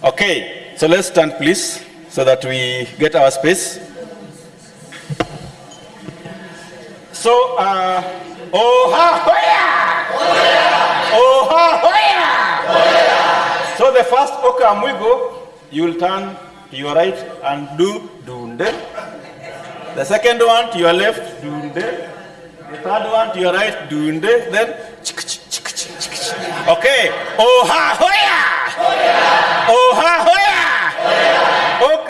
Okay, so let's stand please, so that we get our space. So, Oha Hoya! Oha Hoya! So the first Oka Mwigo, you will turn to your right and do Dunde. The second one to your left, Dunde. The third one to your right, Dunde. Then, okay, Oha Hoya! Oha Hoya! Okay.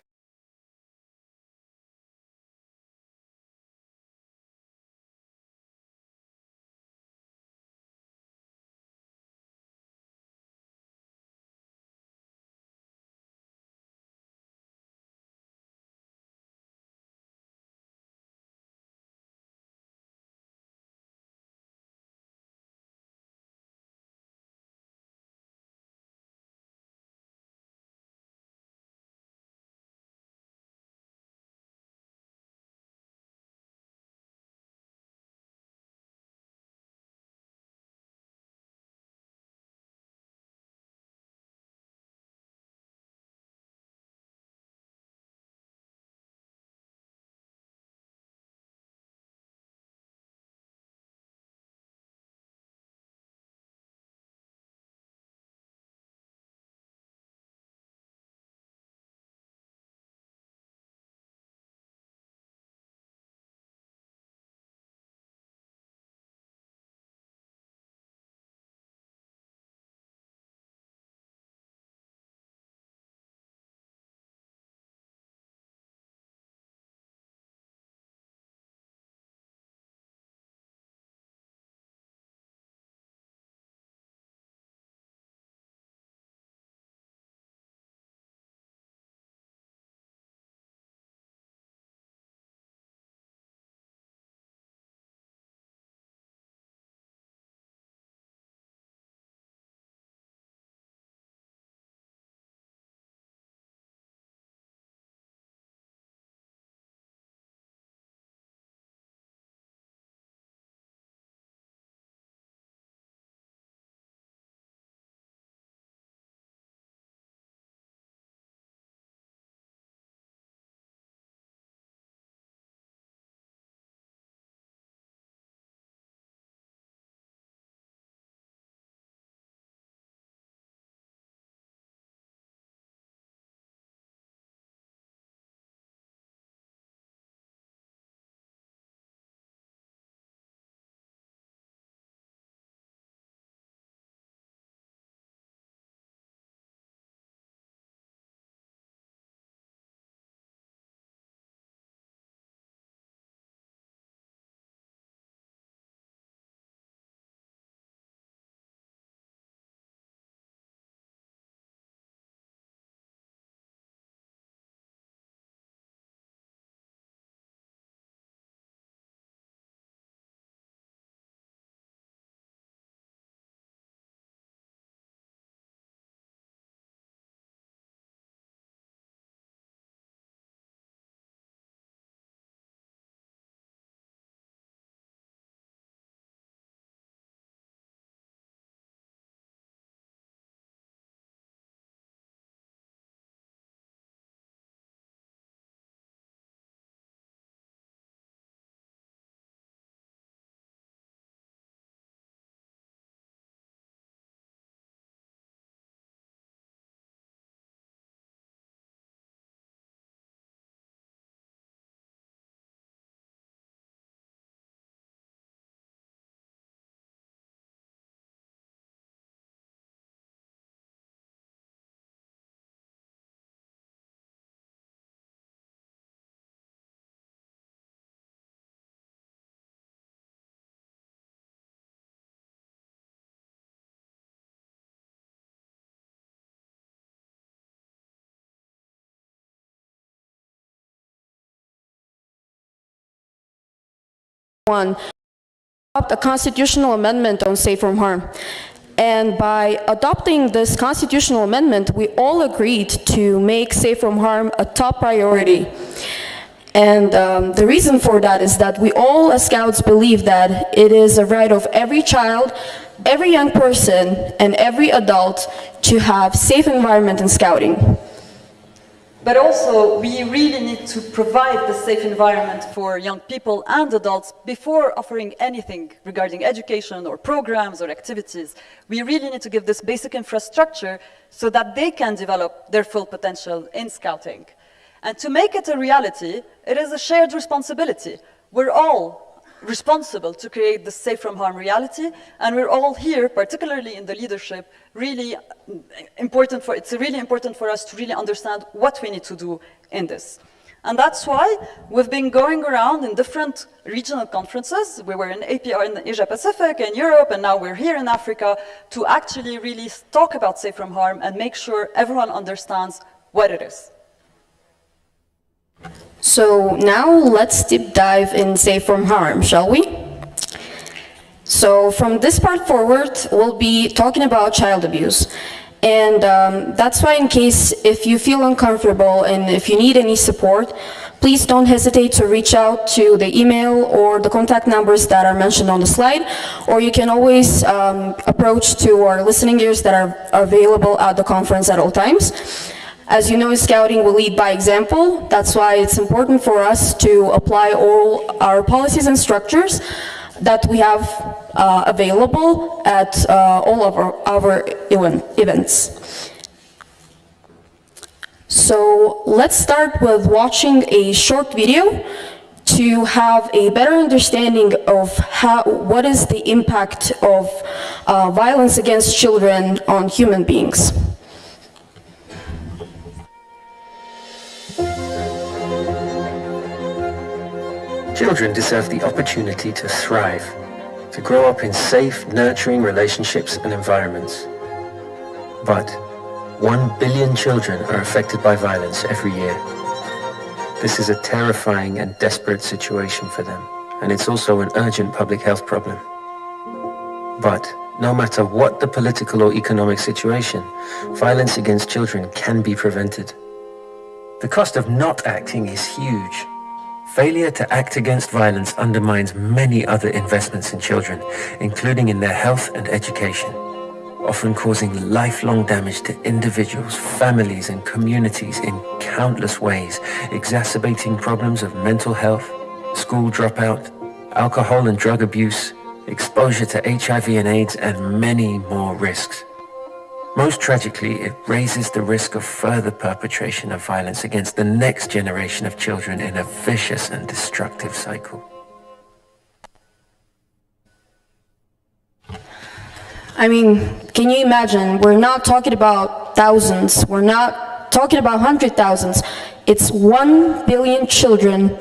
One, adopt a constitutional amendment on safe from harm. And by adopting this constitutional amendment, we all agreed to make safe from harm a top priority. And the reason for that is that we all as Scouts believe that it is a right of every child every young person and every adult to have safe environment in scouting. But also, we really need to provide the safe environment for young people and adults before offering anything regarding education or programs or activities. We really need to give this basic infrastructure so that they can develop their full potential in scouting. And to make it a reality, it is a shared responsibility. We're all responsible to create the safe from harm reality, and we're all here, particularly in the leadership, really it's really important for us to really understand what we need to do in this. And that's why we've been going around in different regional conferences. We were in APR in Asia Pacific, in Europe, and now we're here in Africa to actually really talk about safe from harm and make sure everyone understands what it is. So now let's deep dive in safe from harm, shall we? So from this part forward, we'll be talking about child abuse. And that's why, in case if you feel uncomfortable and if you need any support, please don't hesitate to reach out to the email or the contact numbers that are mentioned on the slide, or you can always approach to our listening ears that are available at the conference at all times. As you know, in scouting, we lead by example. That's why it's important for us to apply all our policies and structures that we have available at all of our events. So let's start with watching a short video to have a better understanding of what is the impact of violence against children on human beings. Children deserve the opportunity to thrive, to grow up in safe, nurturing relationships and environments. But 1 billion children are affected by violence every year. This is a terrifying and desperate situation for them, and it's also an urgent public health problem. But no matter what the political or economic situation, violence against children can be prevented. The cost of not acting is huge. Failure to act against violence undermines many other investments in children, including in their health and education, often causing lifelong damage to individuals, families, and communities in countless ways, exacerbating problems of mental health, school dropout, alcohol and drug abuse, exposure to HIV and AIDS, and many more risks. Most tragically, it raises the risk of further perpetration of violence against the next generation of children in a vicious and destructive cycle. I mean, can you imagine? We're not talking about thousands. We're not talking about 100,000s. It's 1 billion children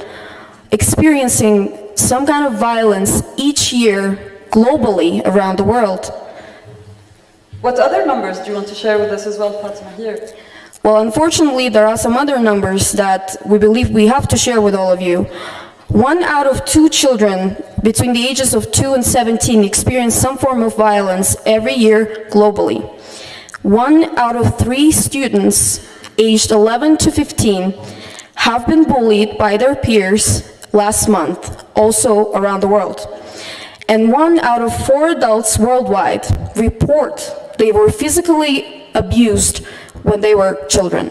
experiencing some kind of violence each year globally around the world. What other numbers do you want to share with us as well, Fatima, here? Well, unfortunately, there are some other numbers that we believe we have to share with all of you. 1 out of 2 children between the ages of 2 and 17 experience some form of violence every year globally. 1 out of 3 students aged 11 to 15 have been bullied by their peers last month, also around the world. And 1 out of 4 adults worldwide report they were physically abused when they were children.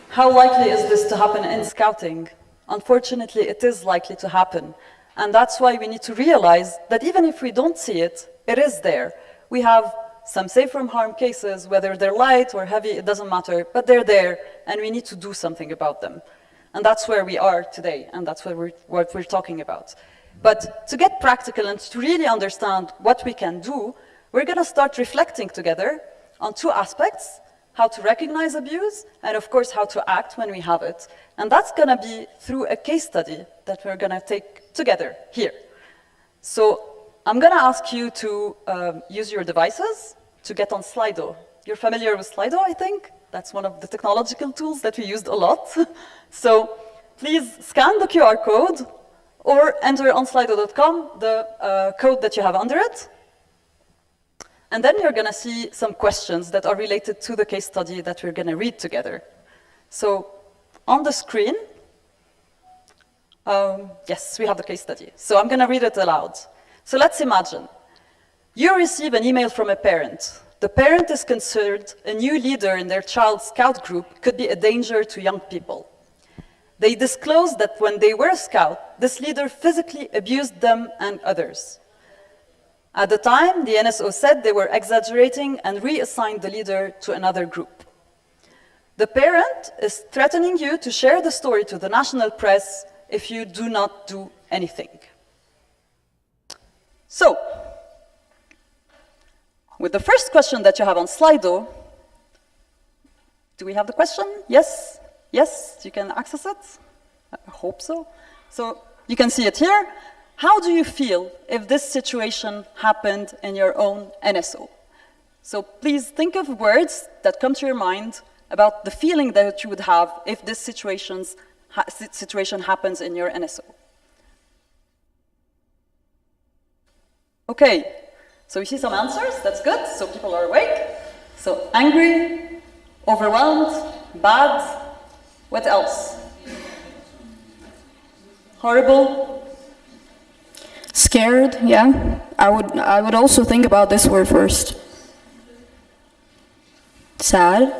How likely is this to happen in scouting? Unfortunately, it is likely to happen. And that's why we need to realize that even if we don't see it, it is there. We have some safe from harm cases, whether they're light or heavy, it doesn't matter, but they're there, and we need to do something about them. And that's where we are today, and that's what we're talking about. But to get practical and to really understand what we can do, we're going to start reflecting together on 2 aspects: how to recognize abuse, and of course how to act when we have it. And that's going to be through a case study that we're going to take together here. So I'm going to ask you to use your devices to get on Slido. You're familiar with Slido, I think? That's one of the technological tools that we used a lot. So please scan the QR code or enter on slido.com the code that you have under it. And then you're going to see some questions that are related to the case study that we're going to read together. So on the screen, yes, we have the case study. So I'm going to read it aloud. So let's imagine You receive an email from a parent. The parent is concerned a new leader in their child's scout group could be a danger to young people. They disclosed that when they were a scout, this leader physically abused them and others. At the time, the NSO said they were exaggerating and reassigned the leader to another group. The parent is threatening you to share the story to the national press if you do not do anything. So, with the first question that you have on Slido, do we have the question? Yes? Yes, you can access it? I hope so. So you can see it here. How do you feel if this situation happened in your own NSO? So please think of words that come to your mind about the feeling that you would have if this situation happens in your NSO. Okay, so we see some answers, that's good, so people are awake. So angry, overwhelmed, bad. What else? Horrible? Scared, yeah. I would also think about this word first. Sad.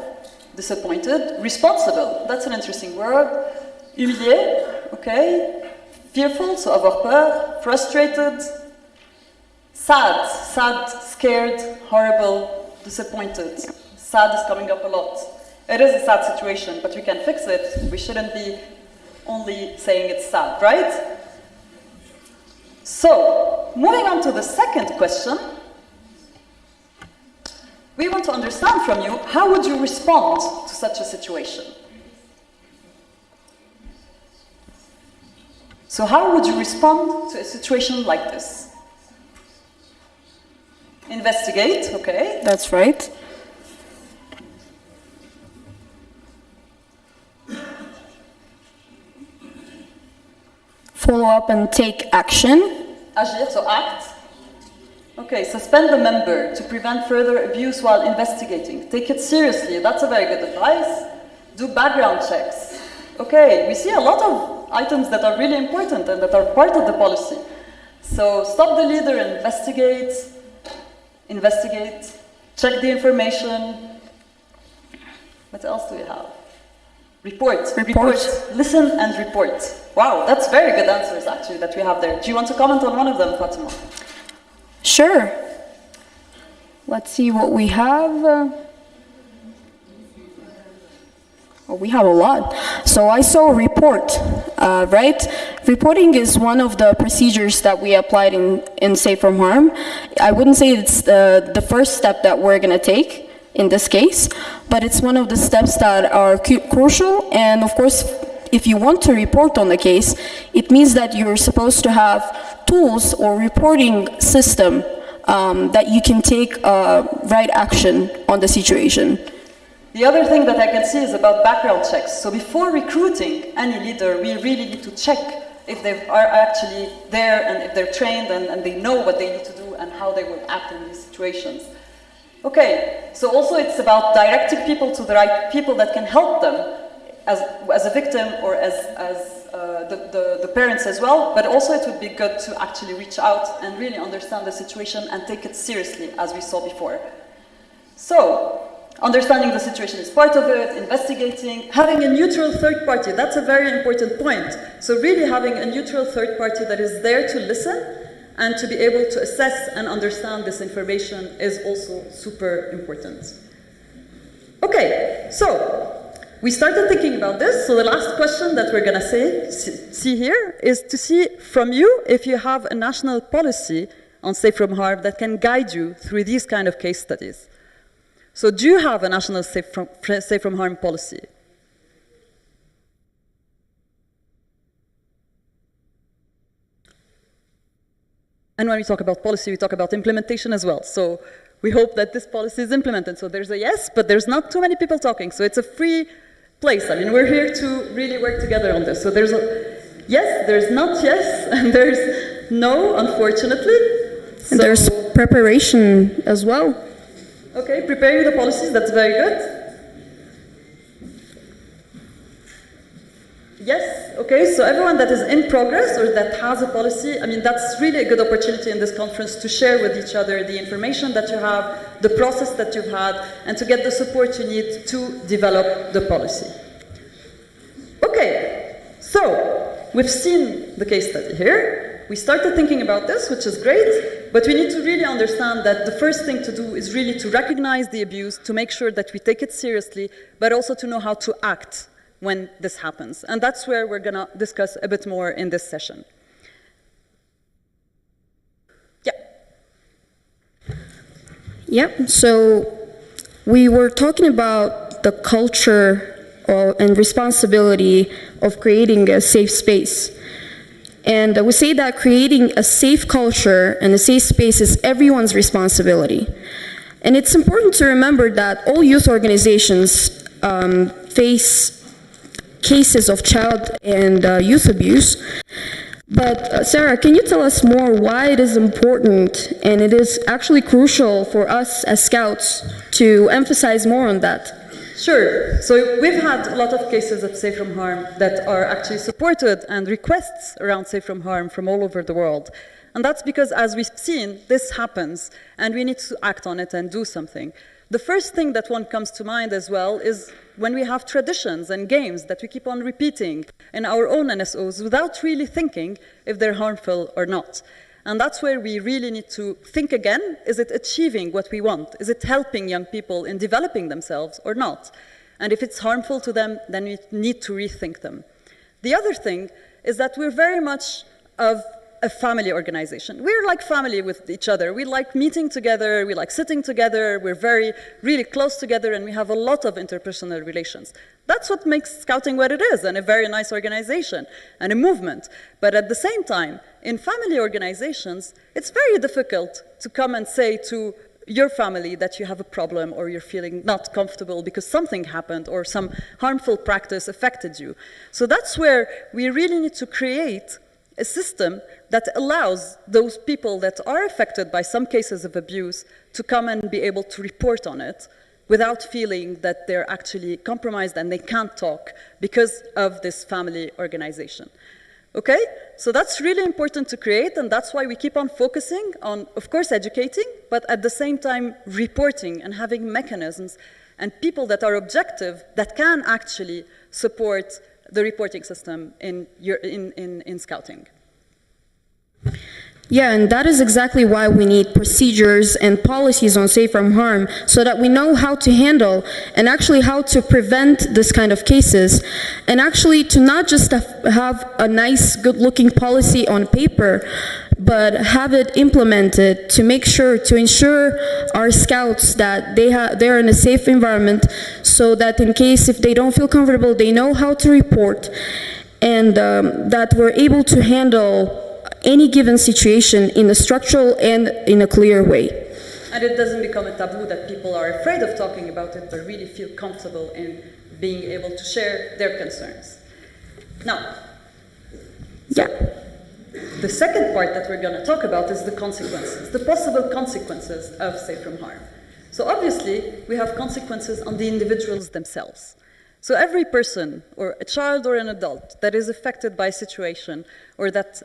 Disappointed. Responsible, that's an interesting word. Humilié, okay. Fearful, so avoir peur. Frustrated. Sad, scared, horrible, disappointed. Sad is coming up a lot. It is a sad situation, but we can fix it. We shouldn't be only saying it's sad, right? So, moving on to the second question, we want to understand from you, how would you respond to such a situation? So how would you respond to a situation like this? Investigate, okay. That's right. Follow up and take action. Agir, so act. Okay, suspend the member to prevent further abuse while investigating. Take it seriously, that's a very good advice. Do background checks. Okay, we see a lot of items that are really important and that are part of the policy. So stop the leader, investigate, check the information. What else do we have? Report. Listen and report. Wow, that's very good answers actually that we have there. Do you want to comment on one of them, Fatima? Sure. Let's see what we have. We have a lot. So I saw report, right? Reporting is one of the procedures that we applied in Safe from Harm. I wouldn't say it's the first step that we're going to take in this case, but it's one of the steps that are crucial. And of course, if you want to report on the case, it means that you're supposed to have tools or reporting system that you can take right action on the situation. The other thing that I can see is about background checks. So before recruiting any leader, we really need to check if they are actually there and if they're trained and they know what they need to do and how they will act in these situations. Okay, so also it's about directing people to the right people that can help them as a victim or as the parents as well, but also it would be good to actually reach out and really understand the situation and take it seriously, as we saw before. So, understanding the situation is part of it, investigating, having a neutral third party, that's a very important point. So really having a neutral third party that is there to listen and to be able to assess and understand this information is also super important. Okay, so we started thinking about this, so the last question that we're gonna see here is to see from you if you have a national policy on Safe from Harm that can guide you through these kind of case studies. So do you have a national Safe from Harm policy? And when we talk about policy, we talk about implementation as well. So we hope that this policy is implemented. So there's a yes, but there's not too many people talking. So it's a free place. I mean, we're here to really work together on this. So there's a yes, there's not yes, and there's no, unfortunately. So, and there's preparation as well. Okay, preparing the policies, that's very good. Yes, okay, so everyone that is in progress or that has a policy, I mean, that's really a good opportunity in this conference to share with each other the information that you have, the process that you've had, and to get the support you need to develop the policy. Okay, so we've seen the case study here. We started thinking about this, which is great, but we need to really understand that the first thing to do is really to recognize the abuse, to make sure that we take it seriously, but also to know how to act when this happens. And that's where we're going to discuss a bit more in this session. Yeah. Yep, so we were talking about the culture and responsibility of creating a safe space. And we say that creating a safe culture and a safe space is everyone's responsibility. And it's important to remember that all youth organizations face cases of child and youth abuse. But Sarah, can you tell us more why it is important and it is actually crucial for us as Scouts to emphasize more on that? Sure. So we've had a lot of cases of safe from harm that are actually supported and requests around safe from harm from all over the world. And that's because, as we've seen, this happens and we need to act on it and do something. The first thing that one comes to mind as well is when we have traditions and games that we keep on repeating in our own NSOs without really thinking if they're harmful or not. And that's where we really need to think again, is it achieving what we want? Is it helping young people in developing themselves or not? And if it's harmful to them, then we need to rethink them. The other thing is that we're very much of a family organization. We're like family with each other. We like meeting together, we like sitting together, we're really close together, and we have a lot of interpersonal relations. That's what makes Scouting what it is, and a very nice organization, and a movement. But at the same time, in family organizations, it's very difficult to come and say to your family that you have a problem or you're feeling not comfortable because something happened or some harmful practice affected you. So that's where we really need to create a system that allows those people that are affected by some cases of abuse to come and be able to report on it without feeling that they're actually compromised and they can't talk because of this family organization. Okay? So that's really important to create, and that's why we keep on focusing on, of course, educating, but at the same time reporting and having mechanisms and people that are objective that can actually support the reporting system in Scouting. Yeah, and that is exactly why we need procedures and policies on safe from harm, so that we know how to handle and actually how to prevent this kind of cases, and actually to not just have a nice, good-looking policy on paper, but have it implemented to make sure, to ensure our Scouts that they're in a safe environment, so that in case if they don't feel comfortable, they know how to report, and that we're able to handle any given situation in a structural and in a clear way. And it doesn't become a taboo that people are afraid of talking about it, but really feel comfortable in being able to share their concerns. Now, the second part that we're going to talk about is the consequences, the possible consequences of safe from harm. So obviously, we have consequences on the individuals themselves. So every person, or a child or an adult, that is affected by a situation or that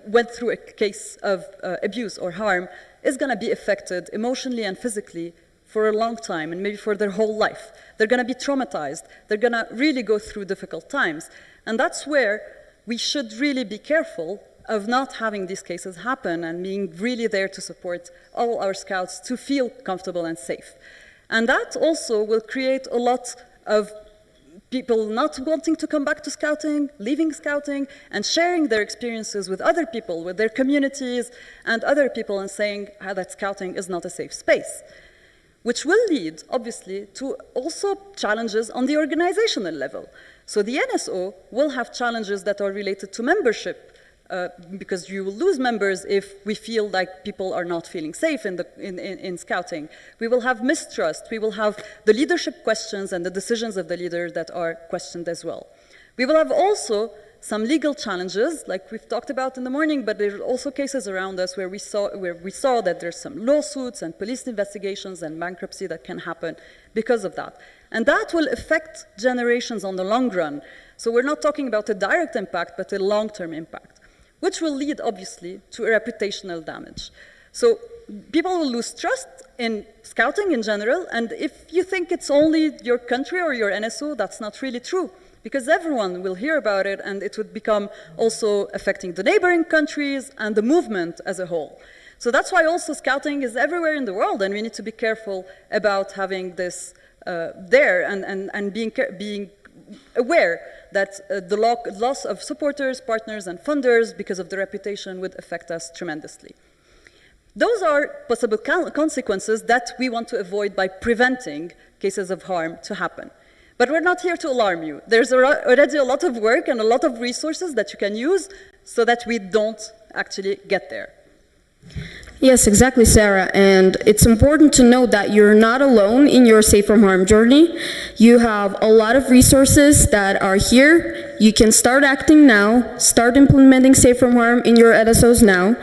went through a case of abuse or harm is going to be affected emotionally and physically for a long time, and maybe for their whole life. They're going to be traumatized. They're going to really go through difficult times. And that's where we should really be careful of not having these cases happen and being really there to support all our Scouts to feel comfortable and safe. And that also will create a lot of people not wanting to come back to Scouting, leaving Scouting, and sharing their experiences with other people, with their communities and other people, and saying that Scouting is not a safe space, which will lead, obviously, to also challenges on the organizational level. So the NSO will have challenges that are related to membership, because you will lose members if we feel like people are not feeling safe in Scouting. We will have mistrust. We will have the leadership questions and the decisions of the leader that are questioned as well. We will have also some legal challenges, like we've talked about in the morning, but there are also cases around us where we saw that there's some lawsuits and police investigations and bankruptcy that can happen because of that. And that will affect generations on the long run. So we're not talking about a direct impact, but a long-term impact, which will lead, obviously, to a reputational damage. So people will lose trust in scouting in general, and if you think it's only your country or your NSO, that's not really true, because everyone will hear about it, and it would become also affecting the neighboring countries and the movement as a whole. So that's why also scouting is everywhere in the world, and we need to be careful about having this there and being aware that the loss of supporters, partners, and funders because of the reputation would affect us tremendously. Those are possible consequences that we want to avoid by preventing cases of harm to happen. But we're not here to alarm you. There's already a lot of work and a lot of resources that you can use so that we don't actually get there. Yes, exactly, Sarah. And it's important to note that you're not alone in your Safe from Harm journey. You have a lot of resources that are here. You can start acting now, start implementing Safe from Harm in your NSOs now.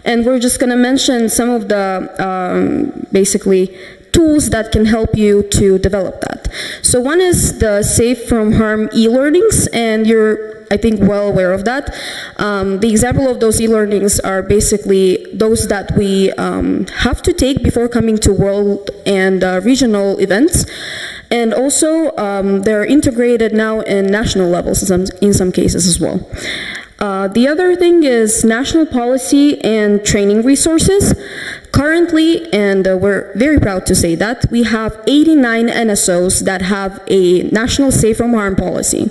And we're just going to mention some of the basically tools that can help you to develop that. So one is the Safe from Harm e-learnings, and you're, I think, well aware of that. The example of those e-learnings are basically those that we have to take before coming to world and regional events. And also, they're integrated now in national levels in some cases as well. The other thing is national policy and training resources. Currently, and we're very proud to say that, we have 89 NSOs that have a national Safe from Harm policy.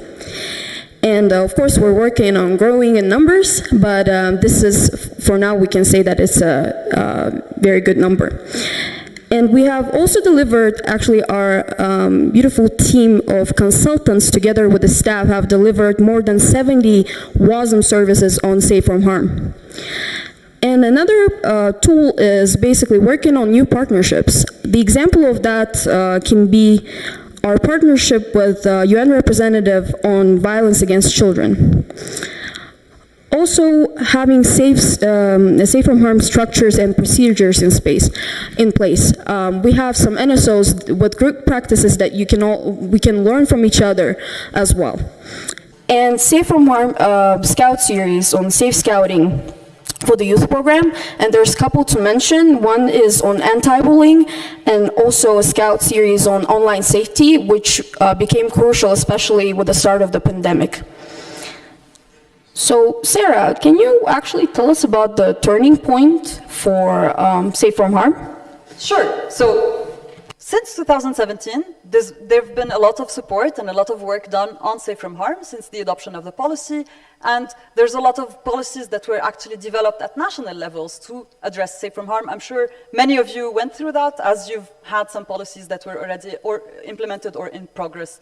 And of course, we're working on growing in numbers, but this is, for now, we can say that it's a very good number. And we have also delivered, actually our beautiful team of consultants together with the staff have delivered more than 70 WASM services on Safe from Harm. And another tool is basically working on new partnerships. The example of that can be our partnership with UN representative on violence against children. Also, having safe from harm structures and procedures in place. We have some NSOs with group practices that we can learn from each other as well. And Safe from Harm Scout series on safe scouting for the youth program, and there's a couple to mention. One is on anti-bullying, and also a Scout series on online safety, which became crucial, especially with the start of the pandemic. So, Sarah, can you actually tell us about the turning point for Safe from Harm? Sure. So, since 2017, there have been a lot of support and a lot of work done on Safe from Harm since the adoption of the policy, and there's a lot of policies that were actually developed at national levels to address Safe from Harm. I'm sure many of you went through that, as you've had some policies that were already implemented or in progress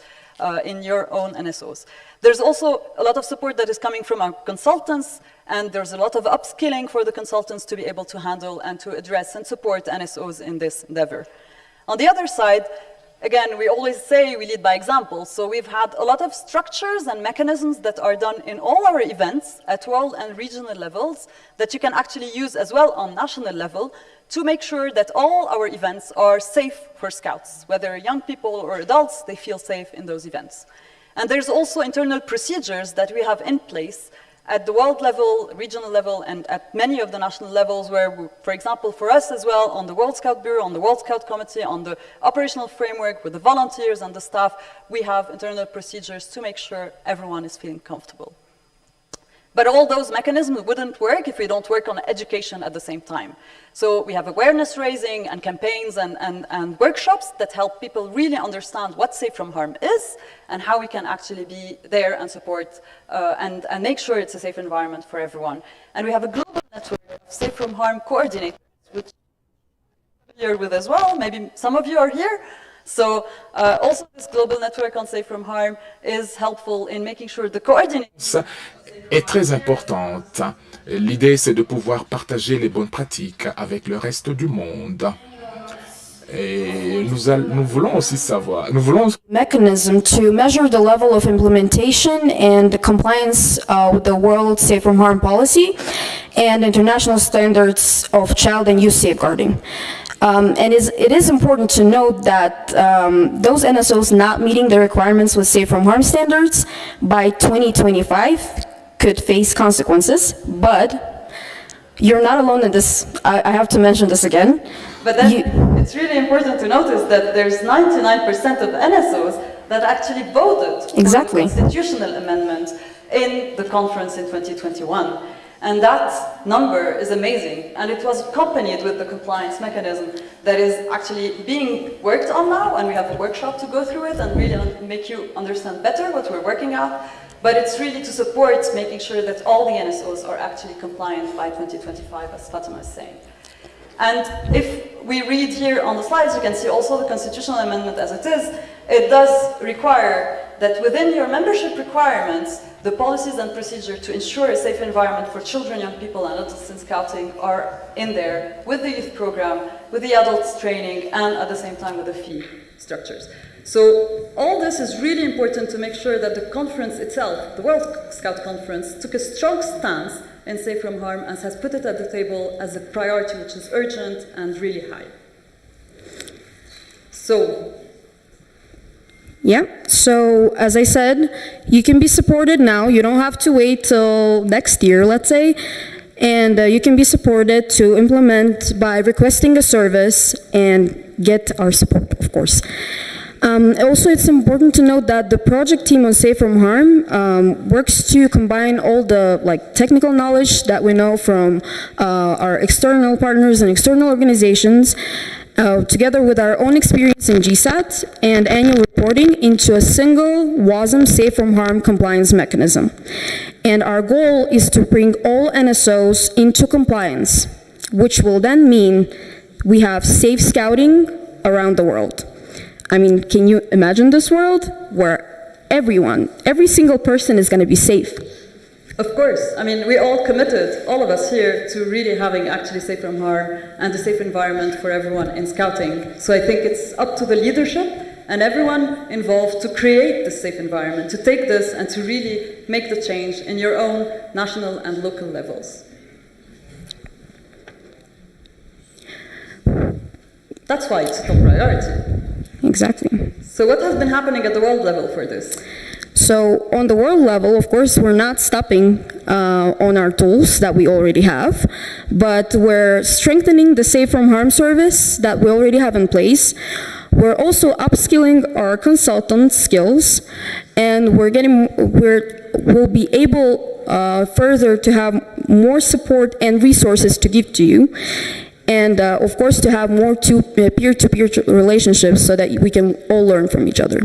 in your own NSOs. There's also a lot of support that is coming from our consultants, and there's a lot of upskilling for the consultants to be able to handle and to address and support NSOs in this endeavor. On the other side, again, we always say we lead by example, so we've had a lot of structures and mechanisms that are done in all our events at world and regional levels that you can actually use as well on national level to make sure that all our events are safe for Scouts, whether young people or adults, they feel safe in those events. And there's also internal procedures that we have in place at the world level, regional level, and at many of the national levels where, for example, for us as well, on the World Scout Bureau, on the World Scout Committee, on the operational framework with the volunteers and the staff, we have internal procedures to make sure everyone is feeling comfortable. But all those mechanisms wouldn't work if we don't work on education at the same time. So we have awareness raising and campaigns and workshops that help people really understand what Safe from Harm is and how we can actually be there and support and make sure it's a safe environment for everyone. And we have a global network of Safe from Harm coordinators, which I'm familiar with as well. Maybe some of you are here. So also this global network on Safe from Harm is helpful in making sure the coordination est très importante. L'idée, c'est de pouvoir partager les bonnes pratiques avec le reste du monde. Et nous voulons aussi savoir, nous voulons mechanism to measure the level of implementation and compliance with the World Safe from Harm policy and international standards of child and youth safeguarding. And it is important to note that those NSOs not meeting the requirements with Safe from Harm standards by 2025 could face consequences, but you're not alone in this. I have to mention this again. But then it's really important to notice that there's 99% of NSOs that actually voted for the constitutional amendment in the conference in 2021. And that number is amazing. And it was accompanied with the compliance mechanism that is actually being worked on now. And we have a workshop to go through it and really make you understand better what we're working on. But it's really to support making sure that all the NSOs are actually compliant by 2025, as Fatima is saying. And if we read here on the slides, you can see also the constitutional amendment as it is. It does require that within your membership requirements, the policies and procedure to ensure a safe environment for children, young people, and adults in scouting are in there with the youth program, with the adults training, and at the same time with the fee structures. So all this is really important to make sure that the conference itself, the World Scout Conference, took a strong stance in Safe from Harm and has put it at the table as a priority which is urgent and really high. So, yeah, so as I said, you can be supported now. You don't have to wait till next year, let's say. And you can be supported to implement by requesting a service and get our support, of course. Also, it's important to note that the project team on Safe from Harm works to combine all the technical knowledge that we know from our external partners and external organizations, together with our own experience in GSAT and annual reporting into a single WASM Safe from Harm compliance mechanism. And our goal is to bring all NSOs into compliance, which will then mean we have safe scouting around the world. I mean, can you imagine this world where every single person is going to be safe? Of course. I mean, we all committed, all of us here, to really having actually Safe from Harm and a safe environment for everyone in scouting. So I think it's up to the leadership and everyone involved to create this safe environment, to take this and to really make the change in your own national and local levels. That's why it's a top priority. Exactly. So what has been happening at the world level for this? So on the world level, of course, we're not stopping on our tools that we already have, but we're strengthening the Safe from Harm service that we already have in place. We're also upskilling our consultant skills, and we'll be able further to have more support and resources to give to you. And of course, to have more peer-to-peer relationships so that we can all learn from each other.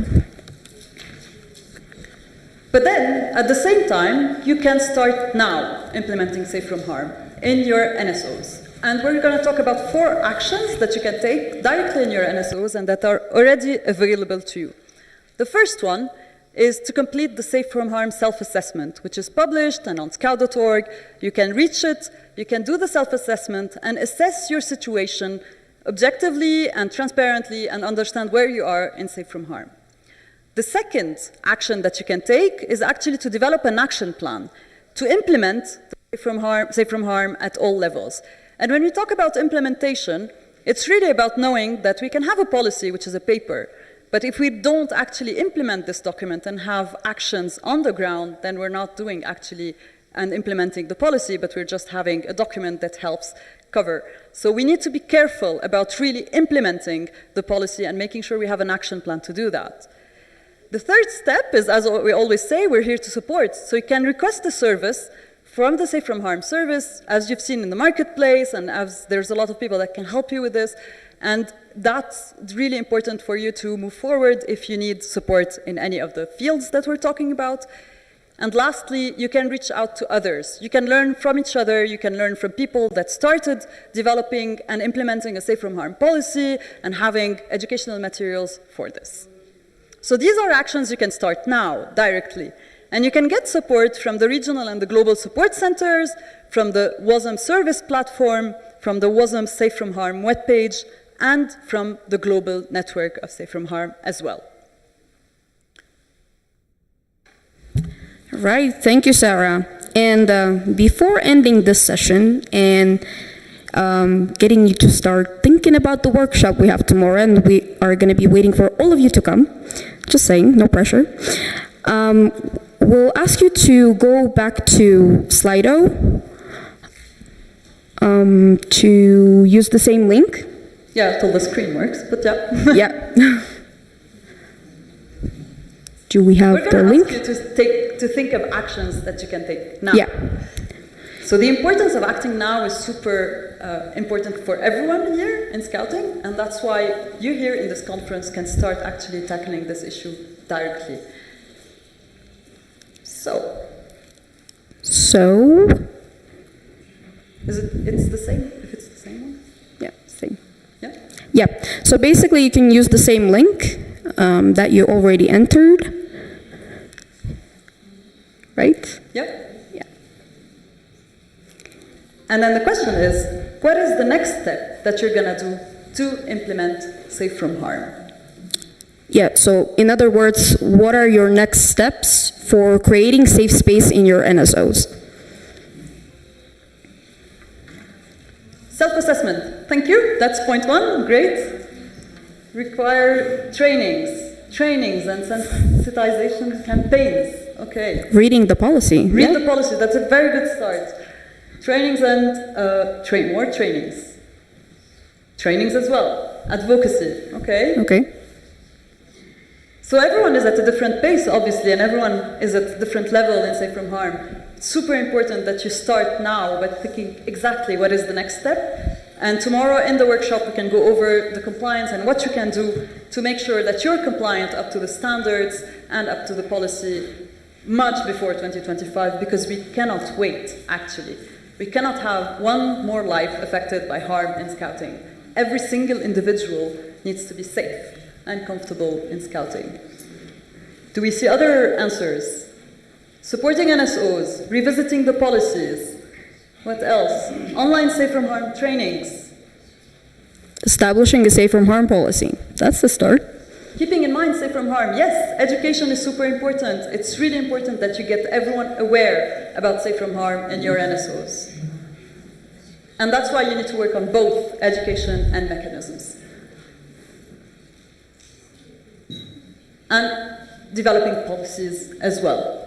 But then, at the same time, you can start now implementing Safe from Harm in your NSOs. And we're going to talk about 4 actions that you can take directly in your NSOs and that are already available to you. The first one is to complete the Safe from Harm self-assessment, which is published and on scout.org. You can reach it, you can do the self-assessment and assess your situation objectively and transparently and understand where you are in Safe from Harm. The second action that you can take is actually to develop an action plan to implement Safe from Harm at all levels. And when we talk about implementation, it's really about knowing that we can have a policy, which is a paper, but if we don't actually implement this document and have actions on the ground, then we're not doing actually and implementing the policy, but we're just having a document that helps cover. So we need to be careful about really implementing the policy and making sure we have an action plan to do that. The third step is, as we always say, we're here to support. So you can request a service from the Safe from Harm service, as you've seen in the marketplace, and as there's a lot of people that can help you with this. And that's really important for you to move forward if you need support in any of the fields that we're talking about. And lastly, you can reach out to others. You can learn from each other. You can learn from people that started developing and implementing a Safe from Harm policy and having educational materials for this. So these are actions you can start now, directly. And you can get support from the regional and the global support centers, from the WASM service platform, from the WASM Safe from Harm webpage, and from the global network of Safe from Harm as well. Right, thank you, Sarah. And before ending this session and getting you to start thinking about the workshop we have tomorrow, and we are going to be waiting for all of you to come, just saying, no pressure. We'll ask you to go back to Slido to use the same link. Yeah, until the screen works, but yeah. Yeah. Do we have the link? We're going to ask you to think of actions that you can take now. Yeah. So the importance of acting now is super important for everyone here in Scouting, and that's why you here in this conference can start actually tackling this issue directly. So. It's the same, if it's the same one? Yeah, same. Yeah? Yeah, so basically you can use the same link that you already entered, right? Yep. Yeah. And then the question is, what is the next step that you're going to do to implement Safe from Harm? Yeah, so in other words, what are your next steps for creating safe space in your NSOs? Self-assessment. Thank you. That's point one. Great. Require trainings and sensitization campaigns. Okay. Reading the policy. Read the policy. That's a very good start. Trainings and more trainings. Trainings as well. Advocacy. Okay. Okay. So everyone is at a different pace, obviously, and everyone is at a different level in Safe from Harm. It's super important that you start now by thinking exactly what is the next step. And tomorrow in the workshop, we can go over the compliance and what you can do to make sure that you're compliant up to the standards and up to the policy much before 2025, because we cannot wait, actually. We cannot have one more life affected by harm in Scouting. Every single individual needs to be safe and comfortable in Scouting. Do we see other answers? Supporting NSOs, revisiting the policies. What else? Online Safe from Harm trainings. Establishing a Safe from Harm policy. That's the start. Keeping in mind Safe from Harm. Yes, education is super important. It's really important that you get everyone aware about Safe from Harm in your NSOs. And that's why you need to work on both education and mechanisms. And developing policies as well.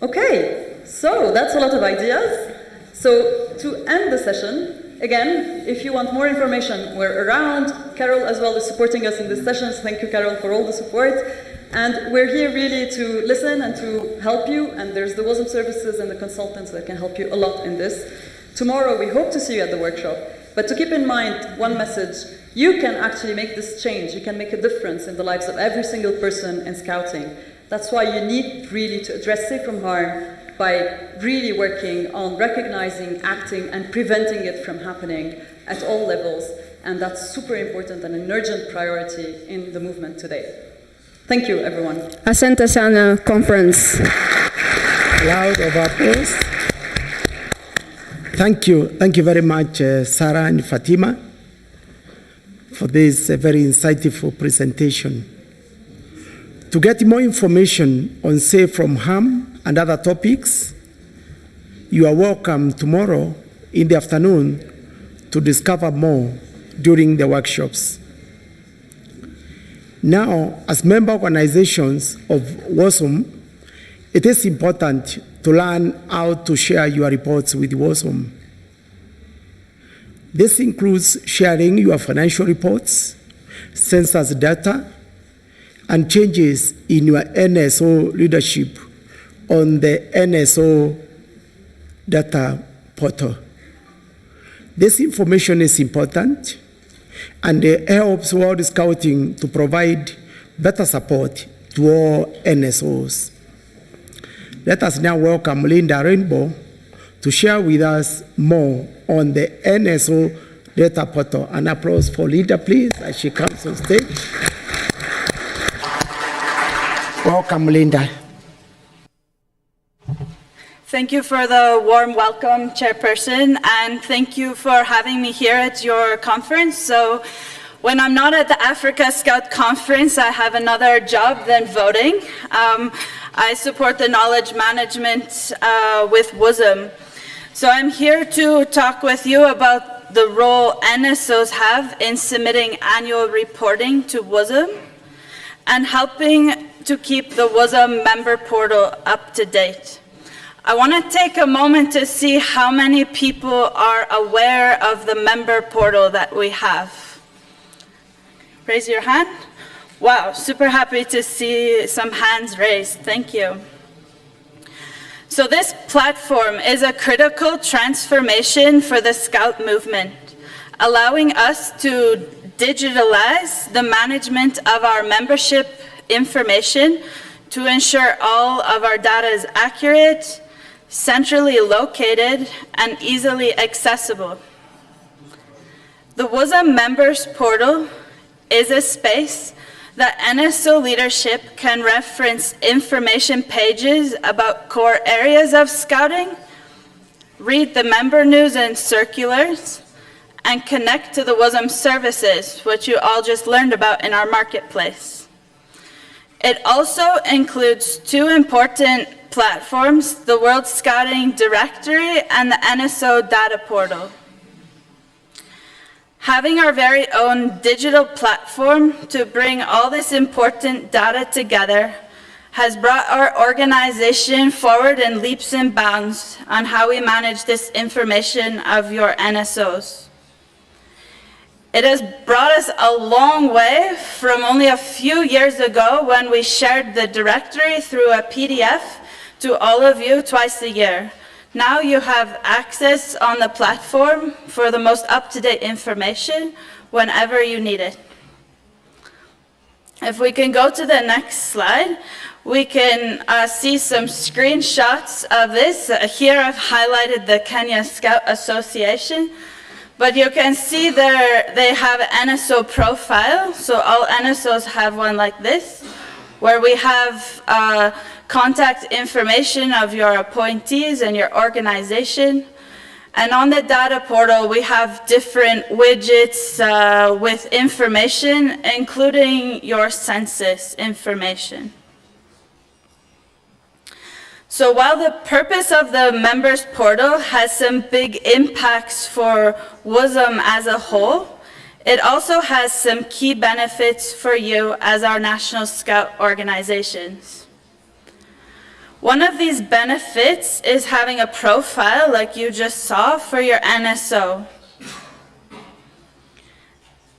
Okay, so that's a lot of ideas. So to end the session, again, if you want more information, we're around. Carol as well is supporting us in these sessions. Thank you, Carol, for all the support. And we're here really to listen and to help you. And there's the WASM services and the consultants that can help you a lot in this. Tomorrow, we hope to see you at the workshop. But to keep in mind one message, you can actually make this change. You can make a difference in the lives of every single person in Scouting. That's why you need really to address Safe from Harm by really working on recognizing, acting, and preventing it from happening at all levels. And that's super important and an urgent priority in the movement today. Thank you, everyone. Asante sana conference. Loud of applause. Thank you very much, Sarah and Fatima, for this very insightful presentation. To get more information on Safe from Harm and other topics, you are welcome tomorrow in the afternoon to discover more during the workshops. Now, as member organizations of WASM, it is important to learn how to share your reports with WASM. This includes sharing your financial reports, census data, and changes in your NSO leadership on the NSO data portal. This information is important and it helps World Scouting to provide better support to all NSOs. Let us now welcome Linda Rainbow to share with us more on the NSO data portal. An applause for Linda, please, as she comes on stage. Welcome, Linda. Thank you for the warm welcome, Chairperson, and thank you for having me here at your conference. So when I'm not at the Africa Scout Conference, I have another job than voting. I support the knowledge management with WUSM. So I'm here to talk with you about the role NSOs have in submitting annual reporting to WUSM and helping to keep the WUSM member portal up to date. I want to take a moment to see how many people are aware of the member portal that we have. Raise your hand. Wow, super happy to see some hands raised. Thank you. So this platform is a critical transformation for the Scout movement, allowing us to digitalize the management of our membership information to ensure all of our data is accurate, centrally located, and easily accessible. The WUSM Members Portal is a space that NSO leadership can reference information pages about core areas of Scouting, read the member news and circulars, and connect to the WUSM services, which you all just learned about in our marketplace. It also includes two important platforms, the World Scouting Directory and the NSO Data Portal. Having our very own digital platform to bring all this important data together has brought our organization forward in leaps and bounds on how we manage this information of your NSOs. It has brought us a long way from only a few years ago when we shared the directory through a PDF to all of you twice a year. Now you have access on the platform for the most up-to-date information whenever you need it. If we can go to the next slide, we can see some screenshots of this. Here I've highlighted the Kenya Scout Association, but you can see there they have an NSO profile, so all NSOs have one like this, where we have contact information of your appointees and your organization. And on the data portal, we have different widgets with information, including your census information. So while the purpose of the members portal has some big impacts for WUSM as a whole, it also has some key benefits for you as our National Scout organizations. One of these benefits is having a profile like you just saw for your NSO.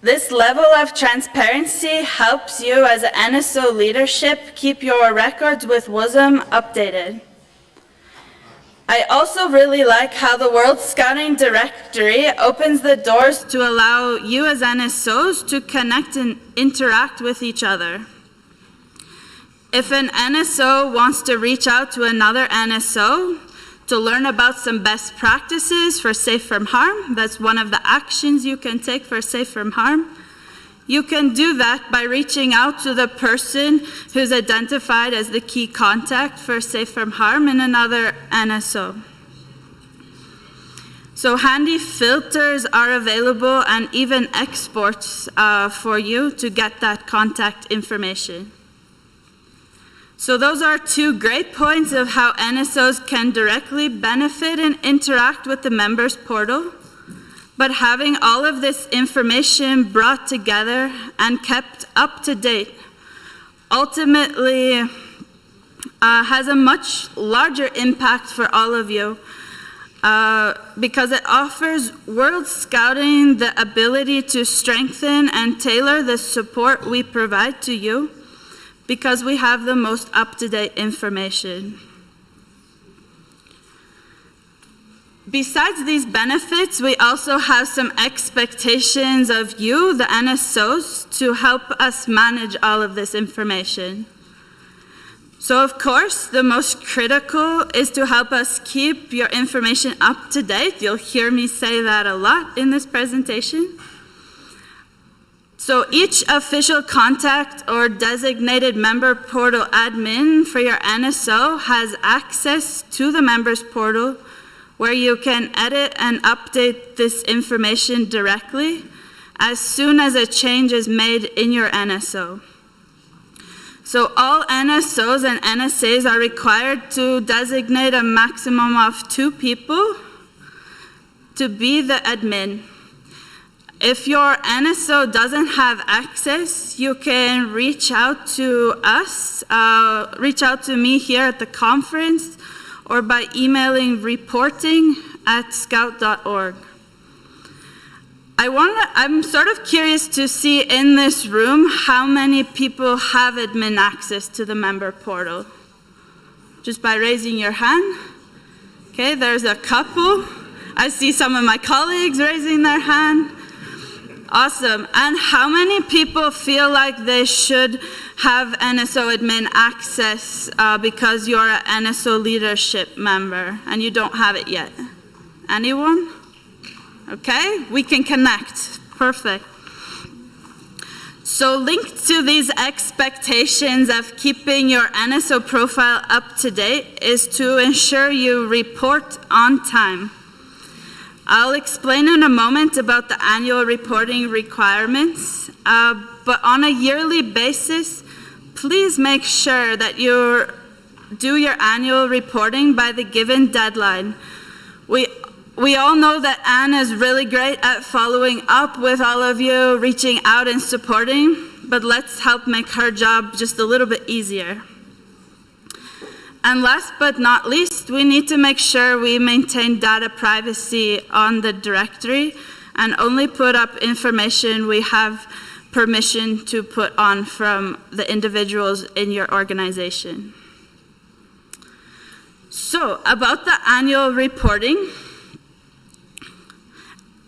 This level of transparency helps you as an NSO leadership keep your records with WUSM updated. I also really like how the World Scouting Directory opens the doors to allow you as NSOs to connect and interact with each other. If an NSO wants to reach out to another NSO to learn about some best practices for safe from harm, that's one of the actions you can take for safe from harm, you can do that by reaching out to the person who's identified as the key contact for safe from harm in another NSO. So handy filters are available and even exports for you to get that contact information. So those are two great points of how NSOs can directly benefit and interact with the members portal. But having all of this information brought together and kept up to date ultimately has a much larger impact for all of you because it offers World Scouting the ability to strengthen and tailor the support we provide to you because we have the most up-to-date information. Besides these benefits, we also have some expectations of you, the NSOs, to help us manage all of this information. So of course, the most critical is to help us keep your information up to date. You'll hear me say that a lot in this presentation. So each official contact or designated member portal admin for your NSO has access to the members portal where you can edit and update this information directly as soon as a change is made in your NSO. So all NSOs and NSAs are required to designate a maximum of 2 people to be the admin. If your NSO doesn't have access, you can reach out to us, reach out to me here at the conference, or by emailing reporting@scout.org. I'm sort of curious to see in this room how many people have admin access to the member portal. Just by raising your hand. Okay, there's a couple. I see some of my colleagues raising their hand. Awesome. And how many people feel like they should have NSO admin access because you're an NSO leadership member and you don't have it yet? Anyone? Okay, we can connect. Perfect. So linked to these expectations of keeping your NSO profile up to date is to ensure you report on time. I'll explain in a moment about the annual reporting requirements, but on a yearly basis, please make sure that you do your annual reporting by the given deadline. We all know that Anne is really great at following up with all of you, reaching out and supporting, but let's help make her job just a little bit easier. And last but not least, we need to make sure we maintain data privacy on the directory and only put up information we have permission to put on from the individuals in your organization. So, about the annual reporting,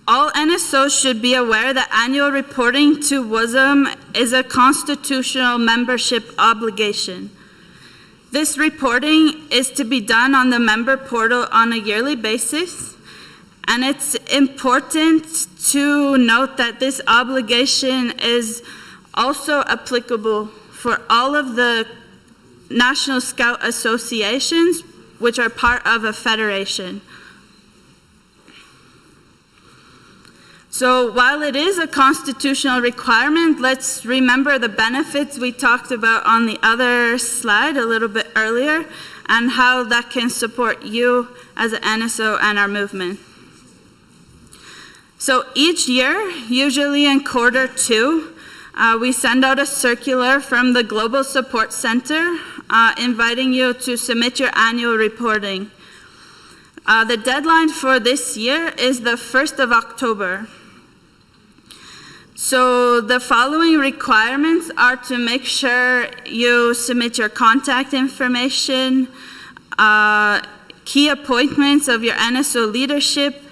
all NSOs should be aware that annual reporting to WUSM is a constitutional membership obligation. This reporting is to be done on the member portal on a yearly basis, and it's important to note that this obligation is also applicable for all of the National Scout associations, which are part of a federation. So while it is a constitutional requirement, let's remember the benefits we talked about on the other slide a little bit earlier and how that can support you as an NSO and our movement. So each year, usually in Q2, we send out a circular from the Global Support Center inviting you to submit your annual reporting. The deadline for this year is the 1st of October. So the following requirements are to make sure you submit your contact information, key appointments of your NSO leadership,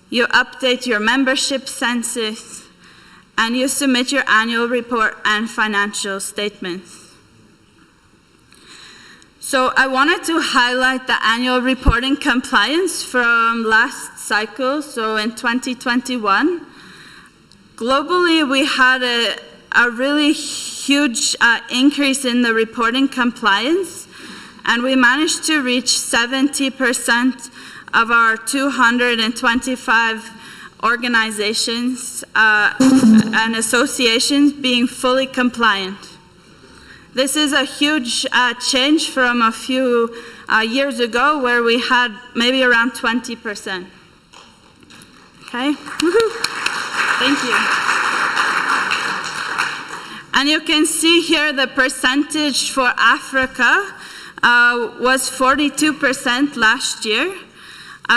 you update your membership census, and you submit your annual report and financial statements. So I wanted to highlight the annual reporting compliance from last cycle, so in 2021. Globally, we had a really huge increase in the reporting compliance, and we managed to reach 70% of our 225 organizations and associations being fully compliant. This is a huge change from a few years ago where we had maybe around 20%. Okay? Thank you. And you can see here the percentage for Africa was 42% last year.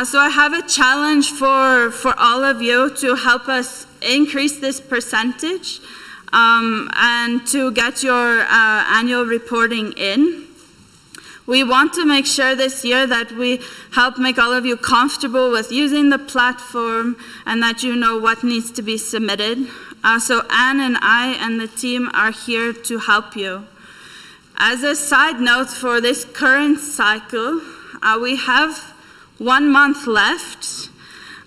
So I have a challenge for all of you to help us increase this percentage and to get your annual reporting in. We want to make sure this year that we help make all of you comfortable with using the platform and that you know what needs to be submitted. So Anne and I and the team are here to help you. As a side note for this current cycle, we have 1 month left.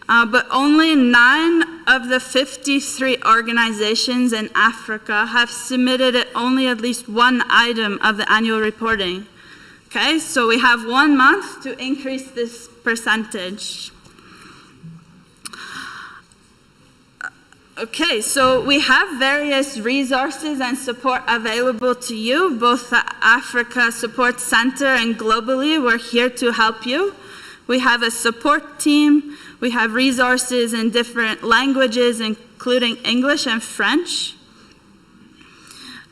but only 9 of the 53 organizations in Africa have submitted only at least one item of the annual reporting. Okay, so we have 1 month to increase this percentage. Okay, so we have various resources and support available to you, both the Africa Support Center and globally. We're here to help you. We have a support team. We have resources in different languages, including English and French.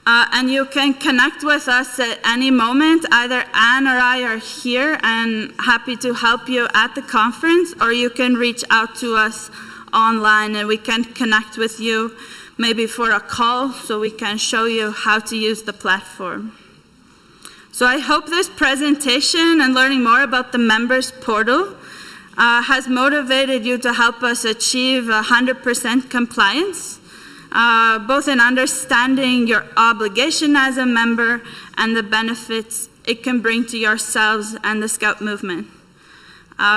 And you can connect with us at any moment. Either Anne or I are here and happy to help you at the conference, or you can reach out to us online and we can connect with you maybe for a call so we can show you how to use the platform. So I hope this presentation and learning more about the members portal has motivated you to help us achieve 100% compliance, both in understanding your obligation as a member and the benefits it can bring to yourselves and the Scout movement.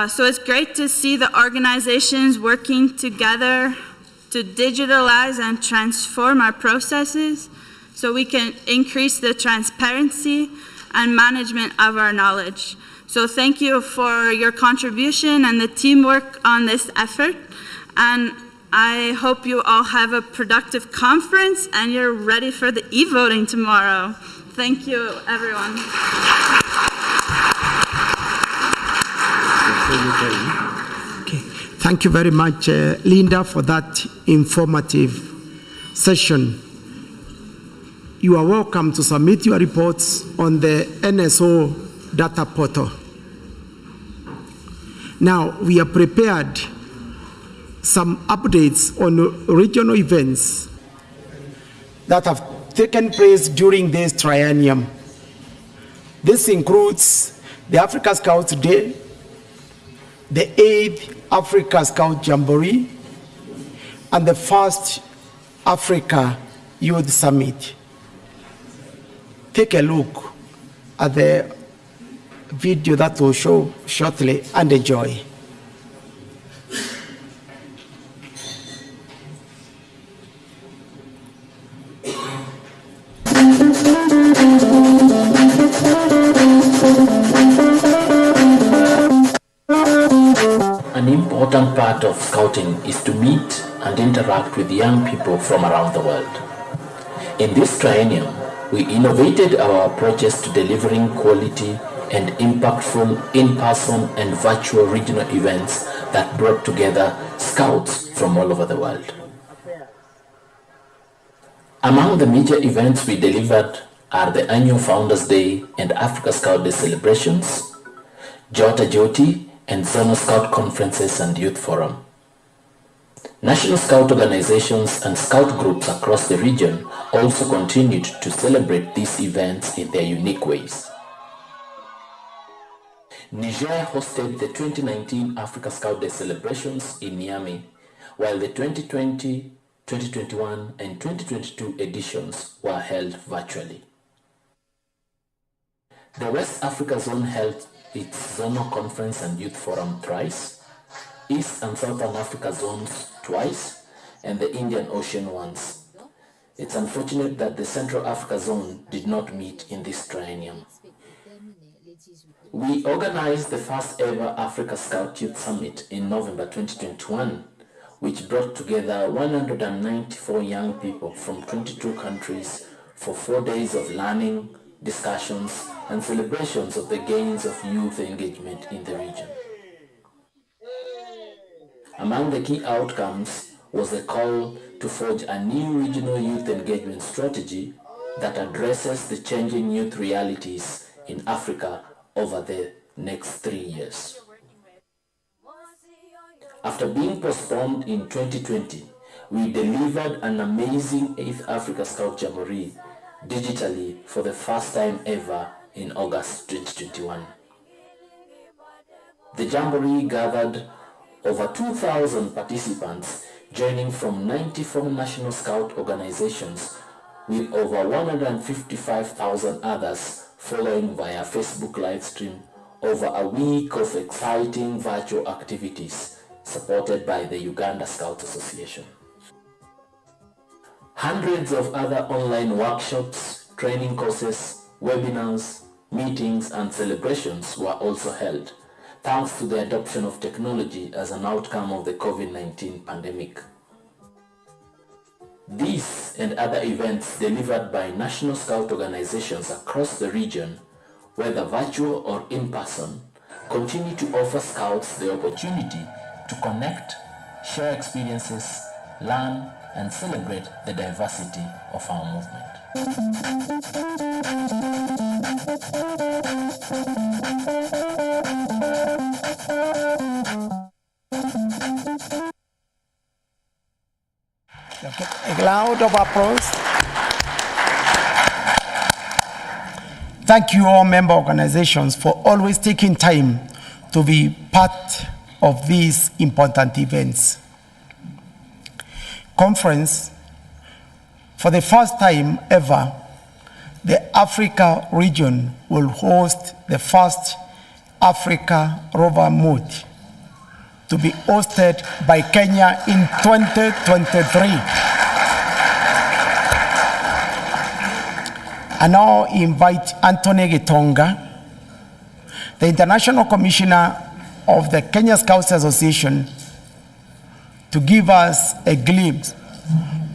So it's great to see the organizations working together to digitalize and transform our processes so we can increase the transparency and management of our knowledge. So thank you for your contribution and the teamwork on this effort. And I hope you all have a productive conference and you're ready for the e-voting tomorrow. Thank you, everyone. Okay. Thank you very much, Linda, for that informative session. You are welcome to submit your reports on the NSO data portal. Now, we have prepared some updates on regional events that have taken place during this triennium. This includes the Africa Scouts Day, the 8th Africa Scout Jamboree, and the 1st Africa Youth Summit. Take a look at the video that will show shortly and enjoy. An important part of Scouting is to meet and interact with young people from around the world. In this triennium, we innovated our approaches to delivering quality and impactful in-person and virtual regional events that brought together Scouts from all over the world. Among the major events we delivered are the annual Founders Day and Africa Scout Day celebrations, Jota Joti, and Zonal Scout Conferences and Youth Forum. National Scout organizations and Scout groups across the region also continued to celebrate these events in their unique ways. Niger hosted the 2019 Africa Scout Day celebrations in Niamey, while the 2020, 2021, and 2022 editions were held virtually. The West Africa Zone held its Zonal Conference and Youth Forum thrice, East and Southern Africa Zones twice, and the Indian Ocean once. It's unfortunate that the Central Africa Zone did not meet in this triennium. We organized the first ever Africa Scout Youth Summit in November 2021, which brought together 194 young people from 22 countries for 4 days of learning, discussions, and celebrations of the gains of youth engagement in the region. Among the key outcomes was a call to forge a new regional youth engagement strategy that addresses the changing youth realities in Africa over the next 3 years. After being postponed in 2020, we delivered an amazing 8th Africa Scout Jamboree digitally for the first time ever in August 2021. The Jamboree gathered over 2,000 participants joining from 94 National Scout organizations, with over 155,000 others following via Facebook live stream over a week of exciting virtual activities supported by the Uganda Scout Association. Hundreds of other online workshops, training courses, webinars, meetings, and celebrations were also held, thanks to the adoption of technology as an outcome of the COVID-19 pandemic. These and other events delivered by national scout organizations across the region, whether virtual or in person, continue to offer scouts the opportunity to connect, share experiences, learn, and celebrate the diversity of our movement. A cloud of applause. Thank you all member organizations for always taking time to be part of these important events. Conference, for the first time ever, the Africa region will host the first Africa Rover Moot to be hosted by Kenya in 2023. I now invite Anthony Gitonga, the International Commissioner of the Kenya Scouts Association, to give us a glimpse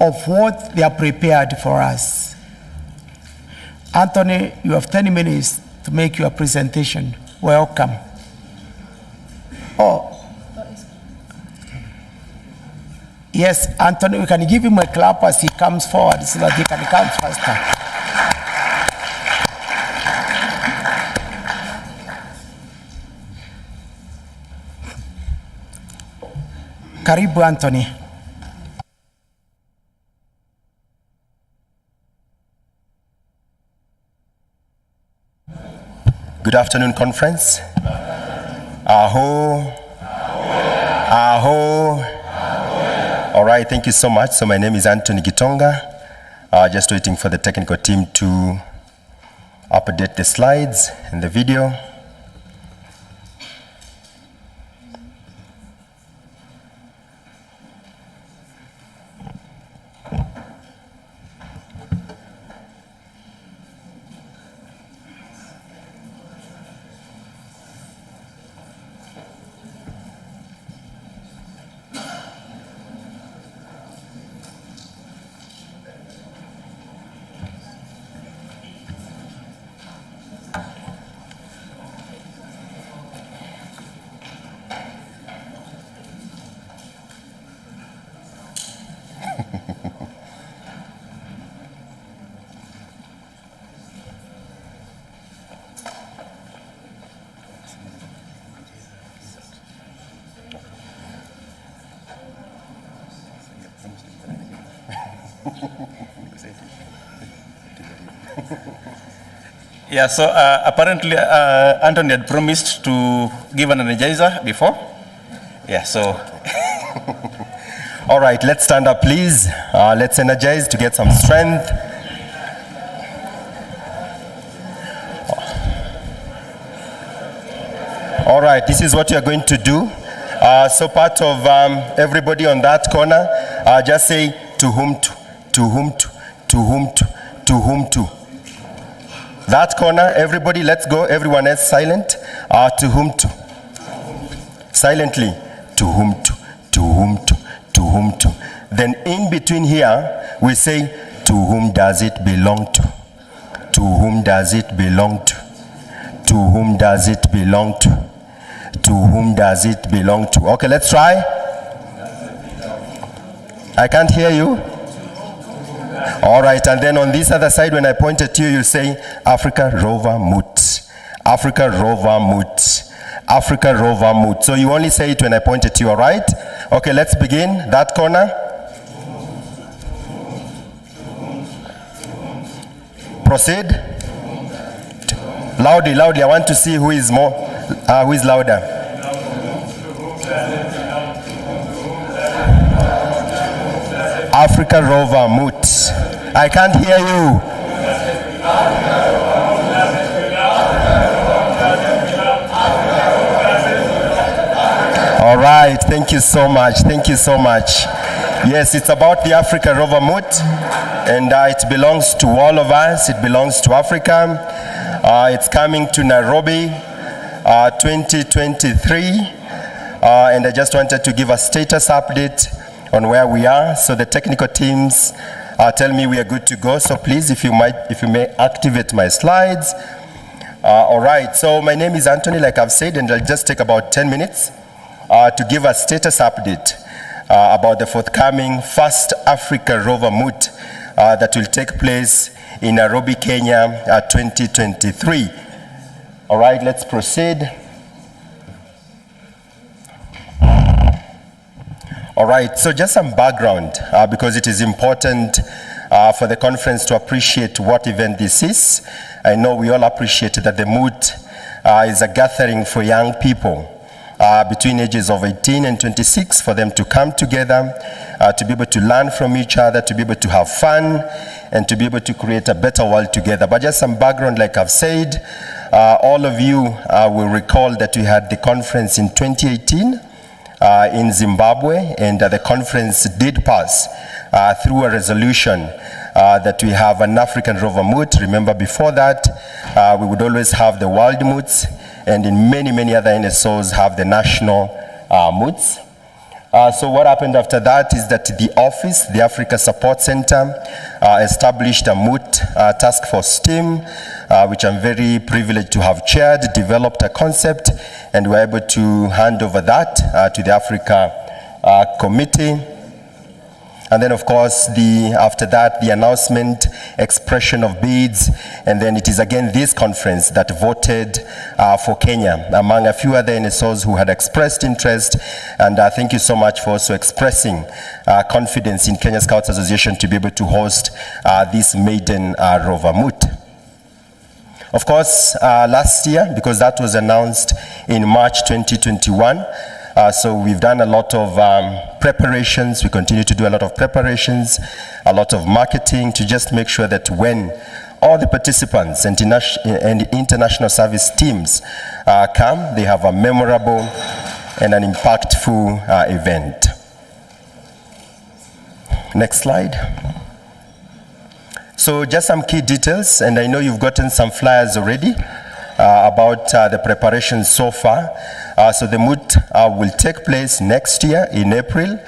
of what they are prepared for us. Anthony, you have 10 minutes to make your presentation. Welcome. Oh. Yes, Anthony, we can give him a clap as he comes forward so that he can come faster. Karibu, Anthony. Good afternoon, conference. Aho. Aho. All right, thank you so much. So my name is Anthony Gitonga. Just waiting for the technical team to update the slides and the video. Yeah, so apparently Anthony had promised to give an energizer before. Yeah, so. All right, let's stand up, please. Let's energize to get some strength. All right, this is what you're going to do. So part of everybody on that corner, just say to whom to whom to whom to whom to. That corner, everybody, let's go. Everyone else silent. To whom to. Silently. To whom to whom to whom to. Then in between here, we say, to whom does it belong to? To whom does it belong to? To whom does it belong to? To whom does it belong to? Okay, let's try. I can't hear you. All right, and then on this other side, when I point at you, you say, Africa Rover Moot. Africa Rover Moot. Africa Rover Moot. So you only say it when I point at you, all right? Okay, let's begin. That corner. Proceed. Loudly, loudly. I want to see who is more, who is louder. Africa Rover Moot. I can't hear you. All right, thank Thank you so much. Thank you so much. Yes, it's about the Africa Rover Moot, and it belongs to all of us. It belongs to Africa. It's coming to Nairobi 2023, and I just wanted to give a status update on where we are. So the technical teams tell me we are good to go. So please, if you may activate my slides. All right, so my name is Anthony, like I've said, and I'll just take about 10 minutes to give a status update about the forthcoming first Africa Rover Moot that will take place in Nairobi, Kenya 2023. All right, let's proceed. All right, so just some background because it is important for the conference to appreciate what event this is. I know we all appreciate that the Moot is a gathering for young people between ages of 18 and 26 for them to come together, to be able to learn from each other, to be able to have fun, and to be able to create a better world together. But just some background, like I've said, all of you will recall that we had the conference in 2018 in Zimbabwe, and the conference did pass through a resolution that we have an African Rover Moot. Remember, before that, we would always have the World Moots, and in many other NSOs have the national Moots. So what happened after that is that the office, the Africa Support Center, established a Moot task force team, which I'm very privileged to have chaired, developed a concept, and we're able to hand over that to the Africa Committee. And then, of course, after that, the announcement, expression of bids, and then it is again this conference that voted for Kenya, among a few other NSOs who had expressed interest. And thank you so much for also expressing confidence in Kenya Scouts Association to be able to host this maiden Rover Moot. Of course, last year, because that was announced in March 2021, so we've done a lot of preparations. We continue to do a lot of preparations, a lot of marketing to just make sure that when all the participants and international service teams come, they have a memorable and an impactful event. Next slide. So just some key details, and I know you've gotten some flyers already about the preparations so far. So the Moot will take place next year in April,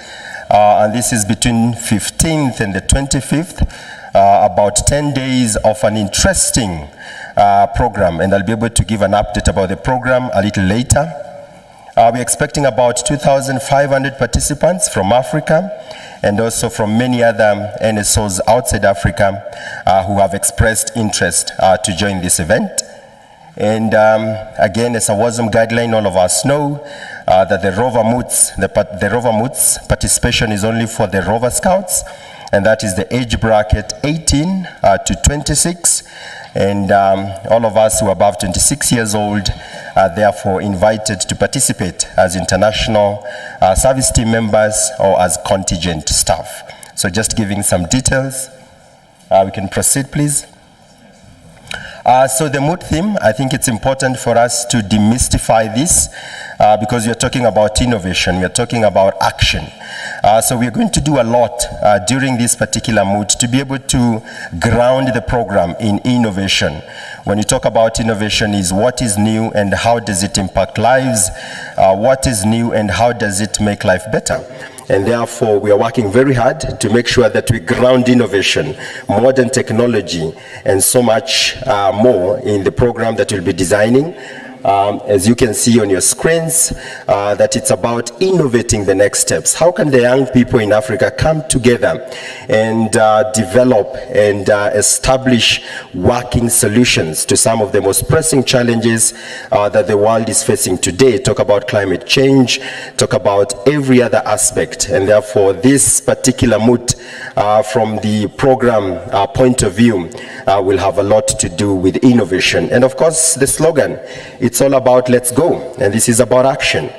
and this is between 15th and the 25th, about 10 days of an interesting program, and I'll be able to give an update about the program a little later. We're expecting about 2,500 participants from Africa and also from many other NSOs outside Africa who have expressed interest to join this event. And again, as a WASM guideline, all of us know that the Rover Moots participation is only for the Rover Scouts, and that is the age bracket 18 to 26. And all of us who are above 26 years old are therefore invited to participate as international service team members or as contingent staff. So just giving some details. We can proceed, please. So the Moot theme, I think it's important for us to demystify this because we're talking about innovation, we're talking about action. So we're going to do a lot during this particular Moot to be able to ground the program in innovation. When you talk about innovation, is what is new and how does it impact lives? What is new and how does it make life better? And therefore, we are working very hard to make sure that we ground innovation, modern technology, and so much more in the program that we'll be designing. As you can see on your screens, that it's about innovating the next steps. How can the young people in Africa come together and develop and establish working solutions to some of the most pressing challenges that the world is facing today? Talk about climate change, talk about every other aspect. And therefore, this particular Moot from the program point of view will have a lot to do with innovation. And of course, the slogan, it's all about let's go, and this is about action.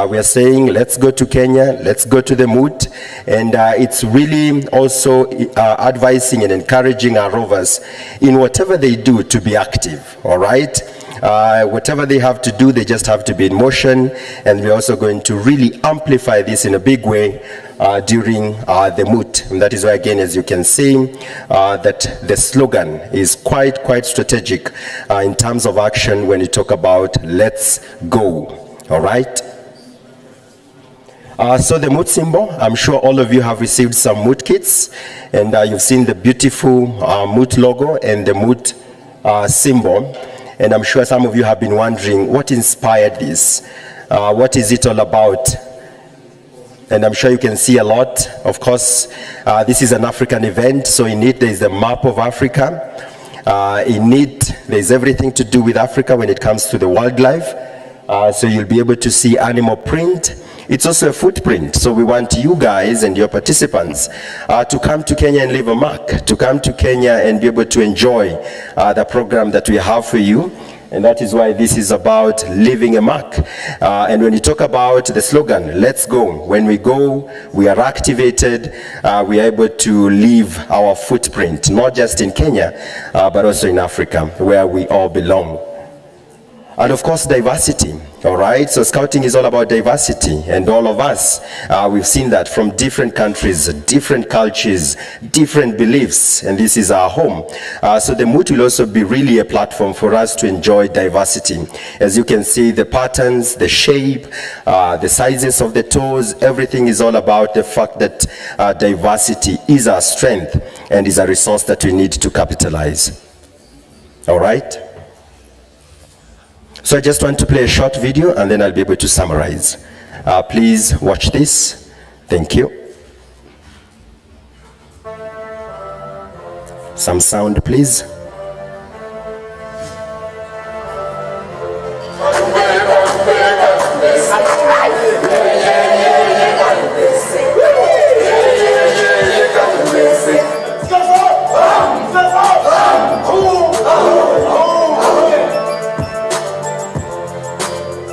We are saying let's go to Kenya, let's go to the Moot, and it's really also advising and encouraging our rovers in whatever they do to be active, all right? Whatever they have to do, they just have to be in motion, and we're also going to really amplify this in a big way during the moot. And that is why, again, as you can see, that the slogan is quite strategic in terms of action when you talk about let's go. All right? So the moot symbol, I'm sure all of you have received some moot kits, and you've seen the beautiful moot logo and the moot symbol. And I'm sure some of you have been wondering what inspired this. What is it all about? And I'm sure you can see a lot. Of course, this is an African event, so in it there is a map of Africa. In it, there's everything to do with Africa when it comes to the wildlife. So you'll be able to see animal print. It's also a footprint. So we want you guys and your participants to come to Kenya and leave a mark, to come to Kenya and be able to enjoy the program that we have for you. And that is why this is about leaving a mark. And when you talk about the slogan, let's go, when we go, we are activated, we are able to leave our footprint, not just in Kenya, but also in Africa, where we all belong. And of course, diversity, all right? So scouting is all about diversity, and all of us, we've seen that from different countries, different cultures, different beliefs, and this is our home. So the moot will also be really a platform for us to enjoy diversity. As you can see, the patterns, the shape, the sizes of the toes, everything is all about the fact that diversity is our strength and is a resource that we need to capitalize. All right? So I just want to play a short video and then I'll be able to summarize. Please watch this. Thank you. Some sound, please.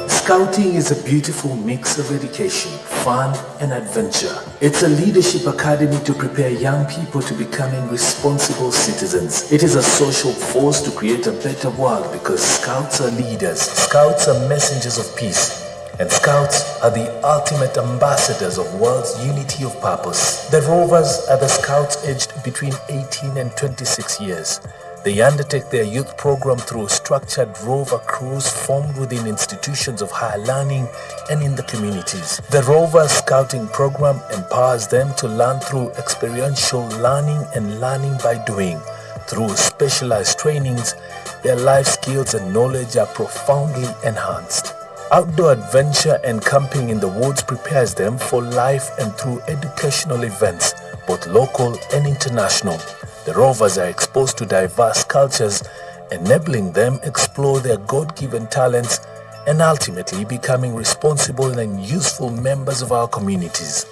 Scouting is a beautiful mix of education, fun, and adventure. It's a leadership academy to prepare young people to becoming responsible citizens. It is a social force to create a better world because Scouts are leaders, Scouts are messengers of peace, and Scouts are the ultimate ambassadors of world's unity of purpose. The Rovers are the Scouts aged between 18 and 26 years. They undertake their youth program through structured rover crews formed within institutions of higher learning and in the communities. The Rover Scouting program empowers them to learn through experiential learning and learning by doing. Through specialized trainings, their life skills and knowledge are profoundly enhanced. Outdoor adventure and camping in the woods prepares them for life and through educational events, both local and international. The Rovers are exposed to diverse cultures, enabling them explore their God-given talents and ultimately becoming responsible and useful members of our communities.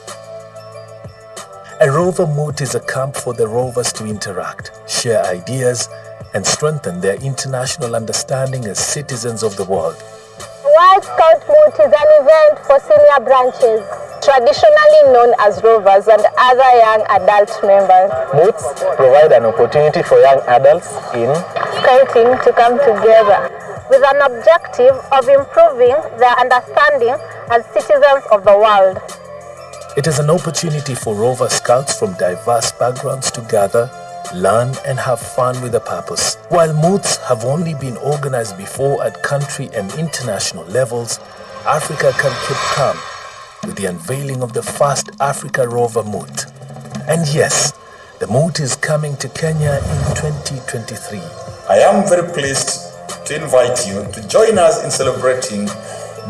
A Rover Moot is a camp for the Rovers to interact, share ideas, and strengthen their international understanding as citizens of the world. World Scout Moot is an event for senior branches, traditionally known as Rovers and other young adult members. Moots provide an opportunity for young adults in Scouting to come together with an objective of improving their understanding as citizens of the world. It is an opportunity for Rover Scouts from diverse backgrounds to gather, learn and have fun with a purpose. While moots have only been organized before at country and international levels, Africa can keep calm with the unveiling of the first Africa Rover Moot. And yes, the Moot is coming to Kenya in 2023. I am very pleased to invite you to join us in celebrating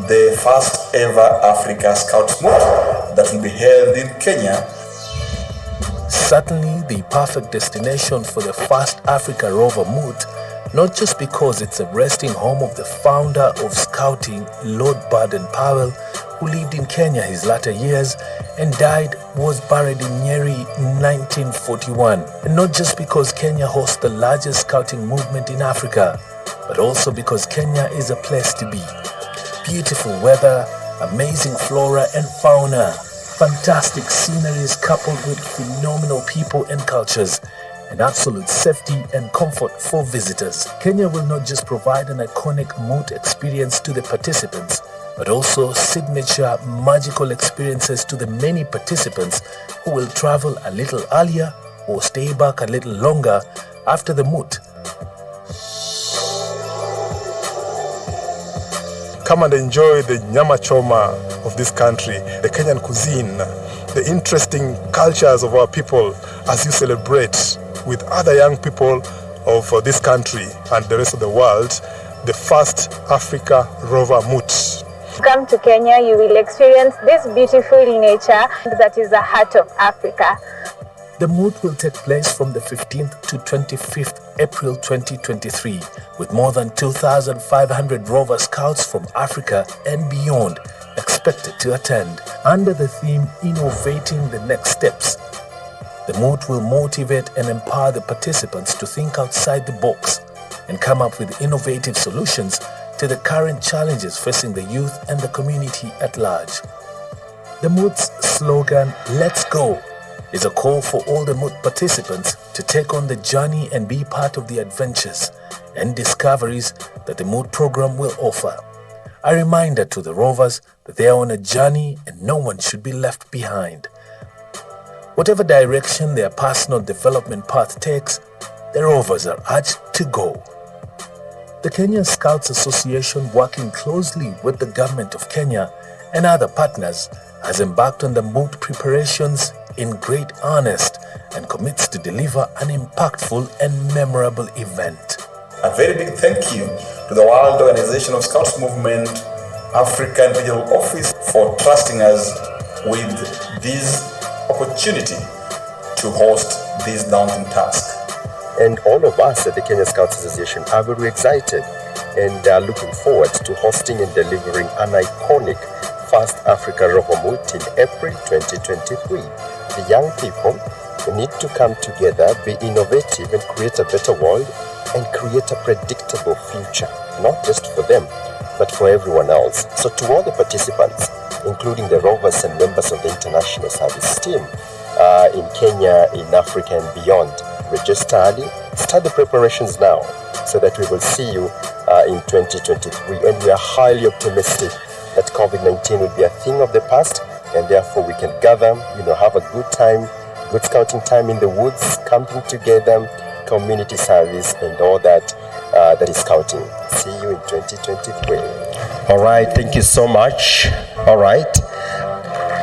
the first ever Africa Scouts Moot that will be held in Kenya. Certainly the perfect destination for the first Africa Rover Moot, not just because it's a resting home of the founder of Scouting, Lord Baden-Powell, who lived in Kenya his latter years and was buried in Nyeri in 1941. And not just because Kenya hosts the largest scouting movement in Africa, but also because Kenya is a place to be. Beautiful weather, amazing flora and fauna, fantastic sceneries coupled with phenomenal people and cultures, and absolute safety and comfort for visitors. Kenya will not just provide an iconic moot experience to the participants, but also signature magical experiences to the many participants who will travel a little earlier or stay back a little longer after the moot. Come and enjoy the nyama choma of this country, the Kenyan cuisine, the interesting cultures of our people as you celebrate with other young people of this country and the rest of the world, the first Africa Rover Moot. Come to Kenya, you will experience this beautiful nature that is the heart of Africa. The moot will take place from the 15th to 25th April 2023, with more than 2,500 Rover Scouts from Africa and beyond expected to attend, under the theme Innovating the Next Steps. The moot will motivate and empower the participants to think outside the box and come up with innovative solutions to the current challenges facing the youth and the community at large. The moot's slogan, "Let's Go," is a call for all the moot participants to take on the journey and be part of the adventures and discoveries that the moot program will offer. A reminder to the rovers that they are on a journey and no one should be left behind. Whatever direction their personal development path takes, the rovers are urged to go. The Kenyan Scouts Association, working closely with the government of Kenya and other partners, has embarked on the moot preparations in great earnest and commits to deliver an impactful and memorable event. A very big thank you to the World Organization of Scouts Movement African Regional Office for trusting us with this opportunity to host this daunting task. And all of us at the Kenya Scouts Association are very excited and are looking forward to hosting and delivering an iconic First Africa Rover Moot in April 2023. The young people need to come together, be innovative and create a better world and create a predictable future, not just for them, but for everyone else. So to all the participants, including the rovers and members of the international service team in Kenya, in Africa and beyond, register early, start the preparations now so that we will see you in 2023. And we are highly optimistic that COVID-19 will be a thing of the past, and therefore we can gather, have a good time, good scouting time in the woods, camping together, community service, and all that that is scouting. See you in 2023. All right, thank you so much. All right.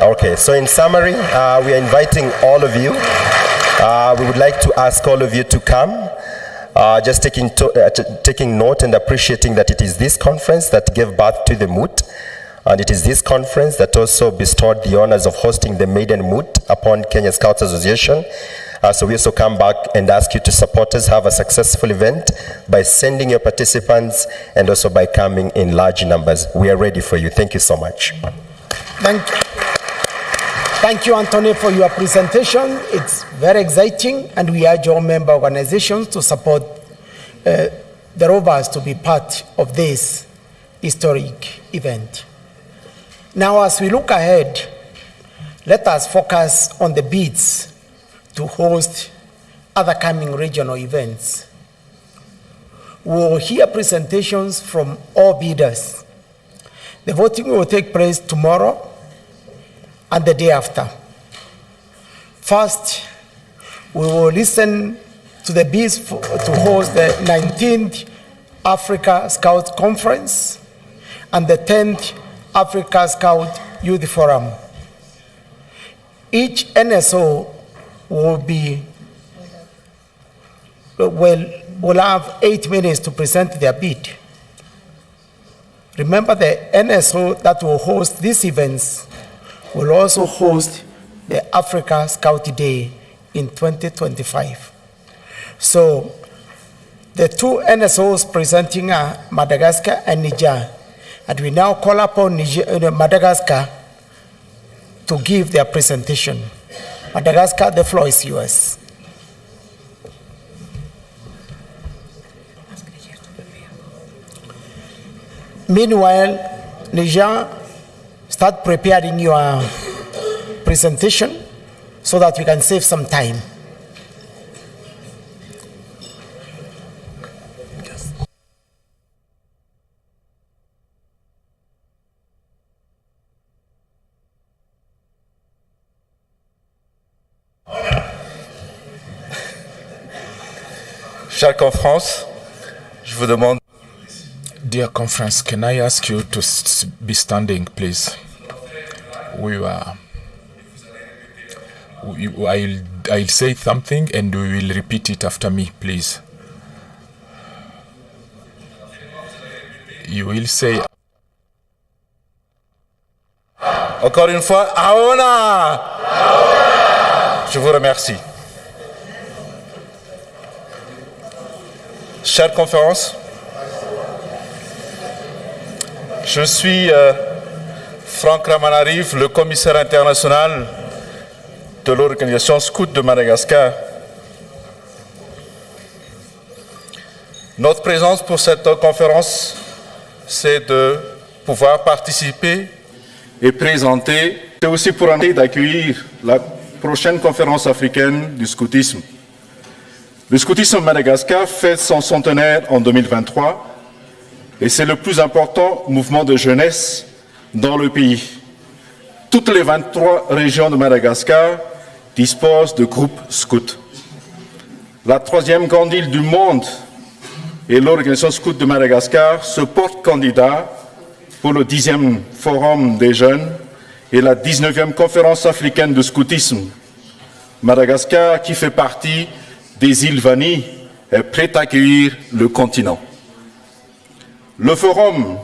Okay, so in summary, we are inviting all of you. We would like to ask all of you to come. Just taking note and appreciating that it is this conference that gave birth to the moot. And it is this conference that also bestowed the honors of hosting the maiden moot upon Kenya Scouts Association. So we also come back and ask you to support us, have a successful event by sending your participants and also by coming in large numbers. We are ready for you. Thank you so much. Thank you, Anthony, for your presentation. It's very exciting, and we urge all member organizations to support the rovers to be part of this historic event. Now, as we look ahead, let us focus on the bids to host other coming regional events. We will hear presentations from all bidders. The voting will take place tomorrow and the day after. First, we will listen to the bids to host the 19th Africa Scout Conference and the 10th Africa Scout Youth Forum. Each NSO will have 8 minutes to present their bid. Remember, the NSO that will host these events will also host the Africa Scout Day in 2025. So the two NSOs presenting are Madagascar and Niger. And we now call upon Madagascar to give their presentation. Madagascar, the floor is yours. Meanwhile, Niger, start preparing your presentation so that we can save some time. Chère conférence, je vous demande. Dear conference, can I ask you to be standing, please? I'll say something and we will repeat it after me, please. You will say. Encore une fois, Aona! Je vous remercie. Chère conférence, je suis Franck Ramanarive, le commissaire international de l'organisation Scout de Madagascar. Notre présence pour cette conférence, c'est de pouvoir participer et présenter. C'est aussi pour d'accueillir la prochaine conférence africaine du scoutisme. Le scoutisme Madagascar fête son centenaire en 2023 et c'est le plus important mouvement de jeunesse dans le pays. Toutes les 23 régions de Madagascar disposent de groupes scouts. La troisième grande île du monde et l'organisation scout de Madagascar se porte candidat pour le 10e Forum des jeunes et la 19e conférence africaine de scoutisme. Madagascar, qui fait partie des îles Vanille, est prête à accueillir le continent. Le forum,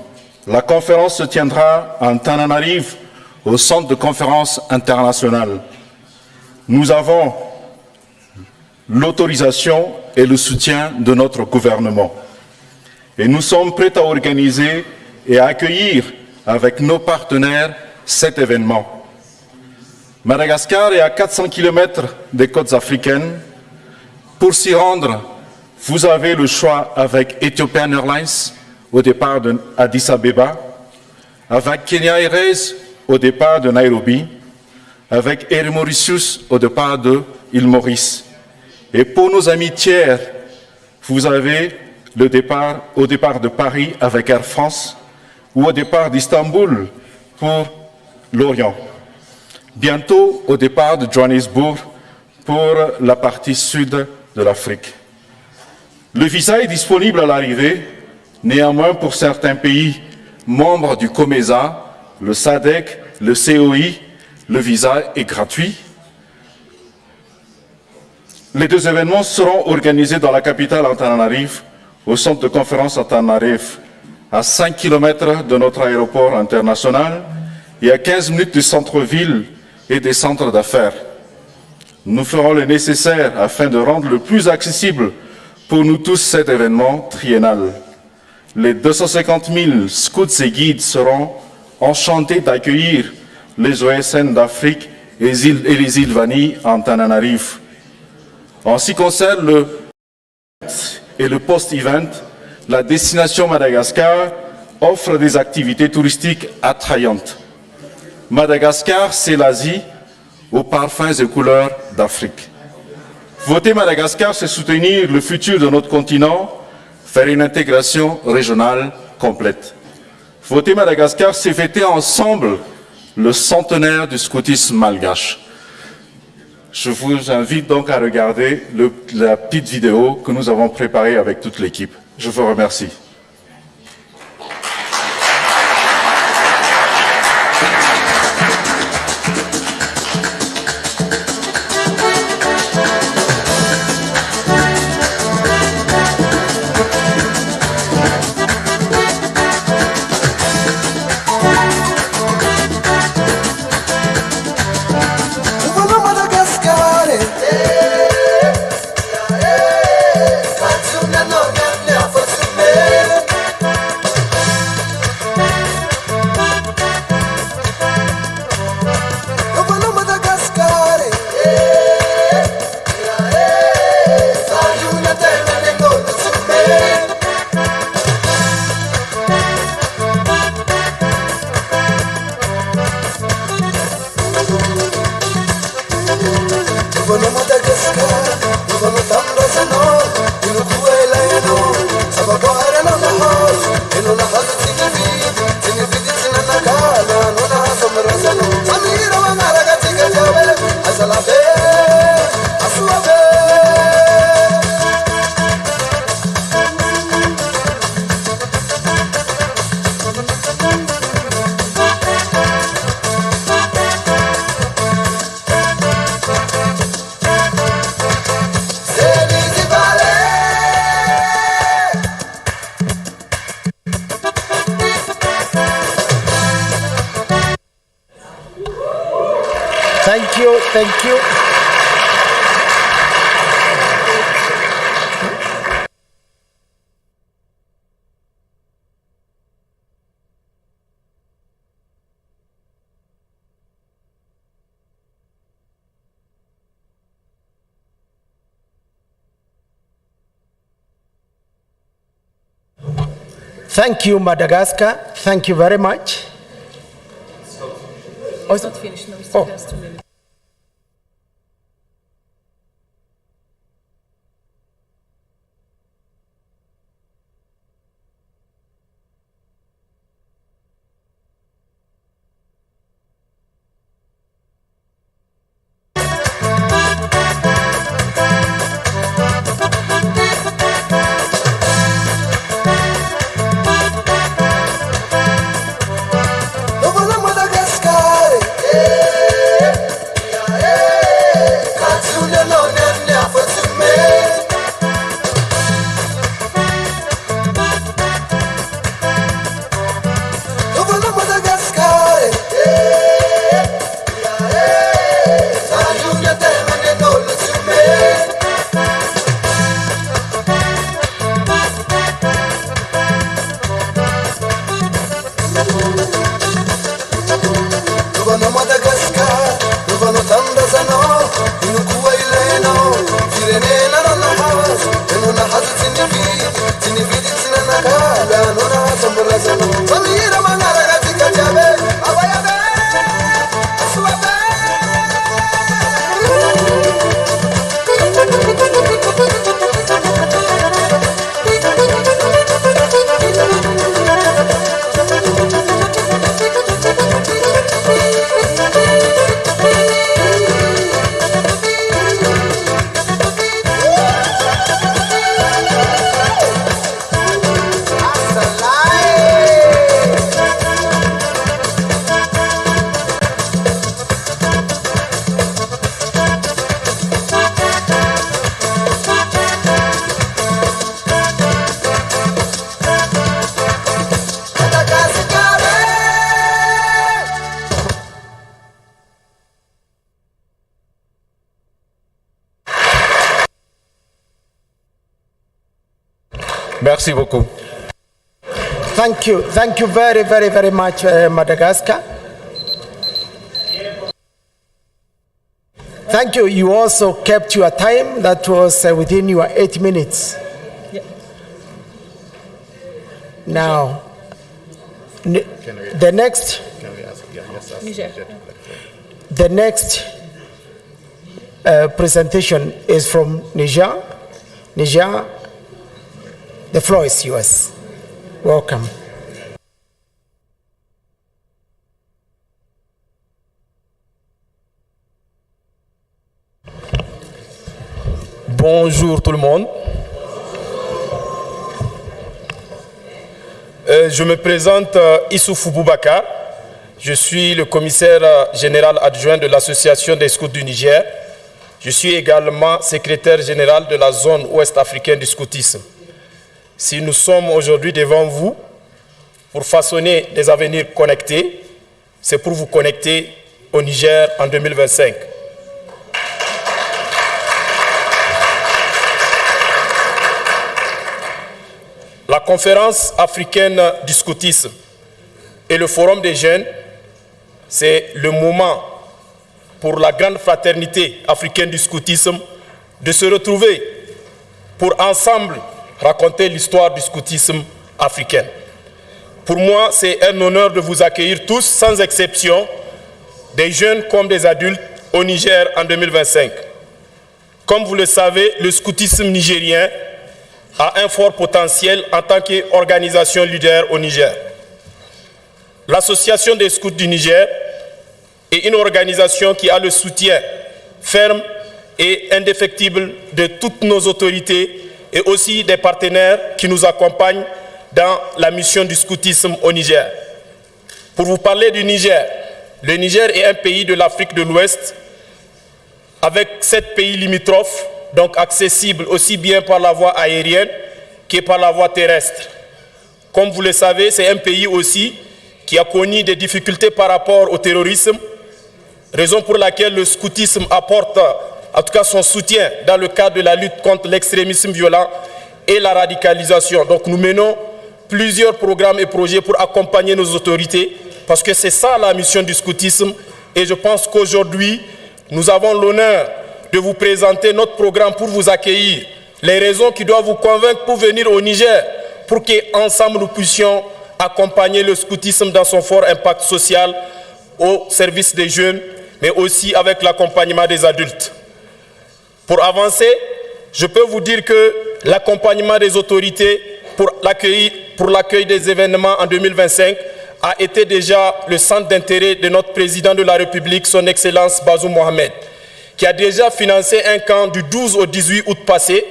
la conférence se tiendra en Tananarive, au centre de conférence internationale. Nous avons l'autorisation et le soutien de notre gouvernement. Et nous sommes prêts à organiser et à accueillir avec nos partenaires cet événement. Madagascar est à 400 km des côtes africaines. Pour s'y rendre, vous avez le choix avec Ethiopian Airlines au départ de Addis Abeba, avec Kenya Airways au départ de Nairobi, avec Air Mauritius au départ de île Maurice. Et pour nos amis tiers, vous avez au départ de Paris avec Air France ou au départ d'Istanbul pour l'Orient. Bientôt au départ de Johannesburg pour la partie sud de l'Afrique. Le visa est disponible à l'arrivée, néanmoins pour certains pays membres du COMESA, le SADC, le COI, le visa est gratuit. Les deux événements seront organisés dans la capitale Antananarive, au centre de conférence Antananarive, à 5 km de notre aéroport international et à 15 minutes du centre-ville et des centres d'affaires. Nous ferons le nécessaire afin de rendre le plus accessible pour nous tous cet événement triennal. Les 250 000 scouts et guides seront enchantés d'accueillir les OSN d'Afrique et les îles Vanille en Tananarive. En ce qui concerne le post-event, la destination Madagascar offre des activités touristiques attrayantes. Madagascar, c'est l'Asie aux parfums et couleurs d'Afrique. Voter Madagascar, c'est soutenir le futur de notre continent vers une intégration régionale complète. Voter Madagascar, c'est fêter ensemble le centenaire du scoutisme malgache. Je vous invite donc à regarder la petite vidéo que nous avons préparée avec toute l'équipe. Je vous remercie. you, thank you. Thank you, Madagascar. Thank you very much. It's not finished. No, it still has 2 minutes. Merci beaucoup. Thank you very, very, very much, Madagascar. Thank you. You also kept your time. That was within your 8 minutes. Yeah. Now, the next. The next presentation is from Niger. Niger, the floor is yours. Welcome. Bonjour tout le monde. Je me présente Issoufou Boubacar. Je suis le commissaire général adjoint de l'Association des scouts du Niger. Je suis également secrétaire général de la zone ouest africaine du scoutisme. Si nous sommes aujourd'hui devant vous pour façonner des avenirs connectés, c'est pour vous connecter au Niger en 2025. La conférence africaine du scoutisme et le forum des jeunes, c'est le moment pour la grande fraternité africaine du scoutisme de se retrouver pour ensemble raconter l'histoire du scoutisme africain. Pour moi, c'est un honneur de vous accueillir tous, sans exception, des jeunes comme des adultes, au Niger en 2025. Comme vous le savez, le scoutisme nigérien a un fort potentiel en tant qu'organisation leader au Niger. L'Association des scouts du Niger est une organisation qui a le soutien ferme et indéfectible de toutes nos autorités et aussi des partenaires qui nous accompagnent dans la mission du scoutisme au Niger. Pour vous parler du Niger, le Niger est un pays de l'Afrique de l'Ouest avec 7 pays limitrophes, donc accessibles aussi bien par la voie aérienne que par la voie terrestre. Comme vous le savez, c'est un pays aussi qui a connu des difficultés par rapport au terrorisme raison pour laquelle le scoutisme apporte en tout cas son soutien dans le cadre de la lutte contre l'extrémisme violent et la radicalisation. Donc nous menons plusieurs programmes et projets pour accompagner nos autorités, parce que c'est ça la mission du scoutisme. Et je pense qu'aujourd'hui, nous avons l'honneur de vous présenter notre programme pour vous accueillir, les raisons qui doivent vous convaincre pour venir au Niger, pour qu'ensemble nous puissions accompagner le scoutisme dans son fort impact social au service des jeunes, mais aussi avec l'accompagnement des adultes. Pour avancer, je peux vous dire que l'accompagnement des autorités pour l'accueil des événements en 2025 a été déjà le centre d'intérêt de notre président de la République, son Excellence Bazoum Mohamed, qui a déjà financé un camp du 12 au 18 août passé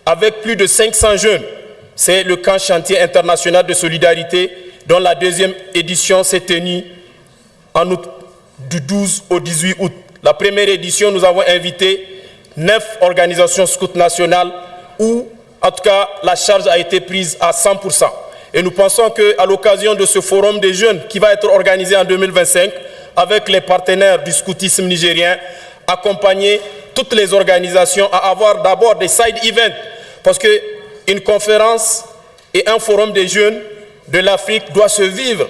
avec plus de 500 jeunes. C'est le camp chantier international de solidarité dont la deuxième édition s'est tenue en août, du 12 au 18 août. La première édition, nous avons invité 9 organisations scouts nationales où, en tout cas, la charge a été prise à 100%. Et nous pensons qu'à l'occasion de ce forum des jeunes qui va être organisé en 2025, avec les partenaires du scoutisme nigérien, accompagner toutes les organisations à avoir d'abord des side events, parce qu'une conférence et un forum des jeunes de l'Afrique doit se vivre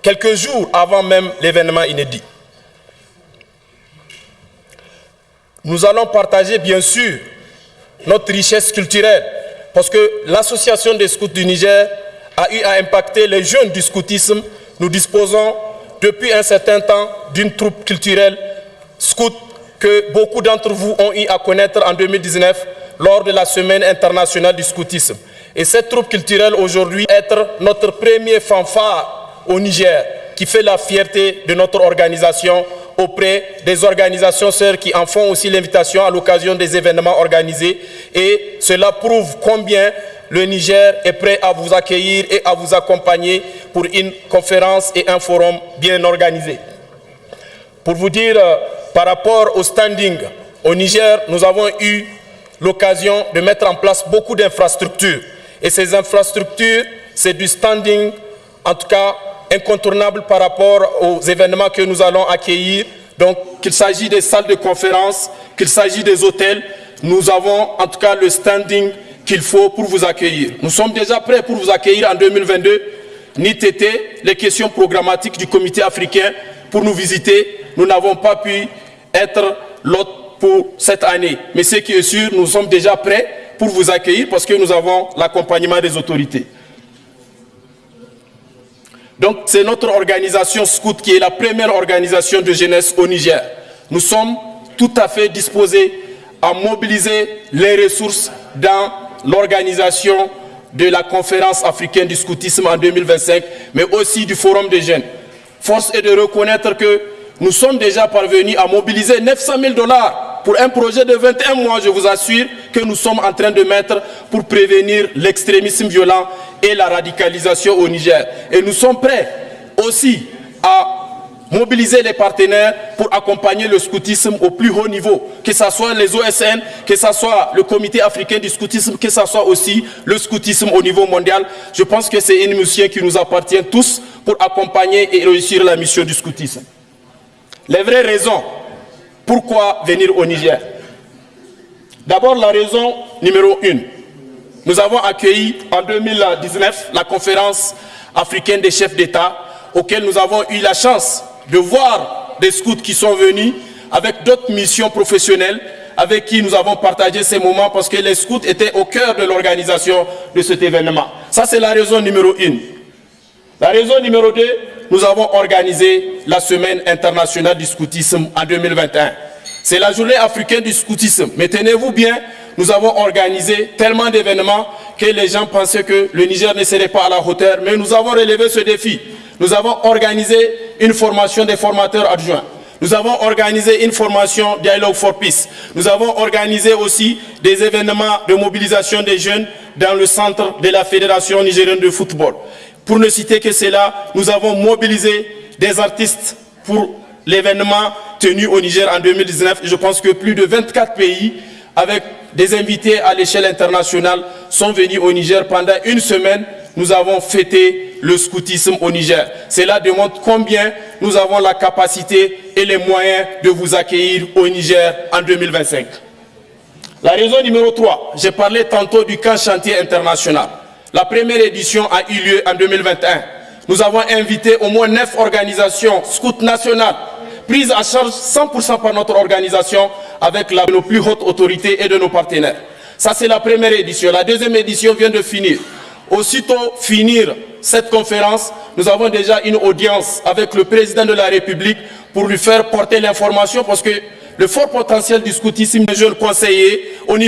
quelques jours avant même l'événement inédit. Nous allons partager bien sûr notre richesse culturelle, parce que l'association des scouts du Niger a eu à impacter les jeunes du scoutisme. Nous disposons depuis un certain temps d'une troupe culturelle scout que beaucoup d'entre vous ont eu à connaître en 2019 lors de la Semaine internationale du scoutisme. Et cette troupe culturelle aujourd'hui est notre premier fanfare au Niger, qui fait la fierté de notre organisation auprès des organisations sœurs qui en font aussi l'invitation à l'occasion des événements organisés. Et cela prouve combien le Niger est prêt à vous accueillir et à vous accompagner pour une conférence et un forum bien organisé. Pour vous dire, par rapport au standing, au Niger, nous avons eu l'occasion de mettre en place beaucoup d'infrastructures. Et ces infrastructures, c'est du standing, en tout cas incontournable par rapport aux événements que nous allons accueillir. Donc, qu'il s'agit des salles de conférence, qu'il s'agit des hôtels, nous avons en tout cas le standing qu'il faut pour vous accueillir. Nous sommes déjà prêts pour vous accueillir en 2022. NITT, les questions programmatiques du comité africain pour nous visiter, nous n'avons pas pu être l'hôte pour cette année. Mais ce qui est sûr, nous sommes déjà prêts pour vous accueillir parce que nous avons l'accompagnement des autorités. Donc c'est notre organisation Scout qui est la première organisation de jeunesse au Niger. Nous sommes tout à fait disposés à mobiliser les ressources dans l'organisation de la conférence africaine du scoutisme en 2025, mais aussi du forum des jeunes. Force est de reconnaître que nous sommes déjà parvenus à mobiliser 900 000 $ pour un projet de 21 mois, je vous assure, que nous sommes en train de mettre pour prévenir l'extrémisme violent et la radicalisation au Niger. Et nous sommes prêts aussi à mobiliser les partenaires pour accompagner le scoutisme au plus haut niveau, que ce soit les OSN, que ce soit le comité africain du scoutisme, que ce soit aussi le scoutisme au niveau mondial. Je pense que c'est une mission qui nous appartient tous pour accompagner et réussir la mission du scoutisme. Les vraies raisons, pourquoi venir au Niger? D'abord, la raison numéro 1. Nous avons accueilli en 2019 la conférence africaine des chefs d'État, auquel nous avons eu la chance de voir des scouts qui sont venus avec d'autres missions professionnelles avec qui nous avons partagé ces moments parce que les scouts étaient au cœur de l'organisation de cet événement. Ça, c'est la raison numéro 1. La raison numéro 2, nous avons organisé la Semaine internationale du scoutisme en 2021. C'est la journée africaine du scoutisme. Mais tenez-vous bien, nous avons organisé tellement d'événements que les gens pensaient que le Niger ne serait pas à la hauteur. Mais nous avons relevé ce défi. Nous avons organisé une formation des formateurs adjoints. Nous avons organisé une formation Dialogue for Peace. Nous avons organisé aussi des événements de mobilisation des jeunes dans le centre de la Fédération nigérienne de football. Pour ne citer que cela, nous avons mobilisé des artistes pour l'événement tenu au Niger en 2019. Je pense que plus de 24 pays avec des invités à l'échelle internationale sont venus au Niger. Pendant une semaine, nous avons fêté le scoutisme au Niger. Cela démontre combien nous avons la capacité et les moyens de vous accueillir au Niger en 2025. La raison numéro 3, j'ai parlé tantôt du camp chantier international. La première édition a eu lieu en 2021. Nous avons invité au moins 9 organisations scouts nationales, prises à charge 100% par notre organisation avec nos plus hautes autorités et de nos partenaires. Ça, c'est la première édition. La deuxième édition vient de finir. Aussitôt finir cette conférence, nous avons déjà une audience avec le président de la République pour lui faire porter l'information parce que le fort potentiel du scoutisme des jeunes conseillers au niveau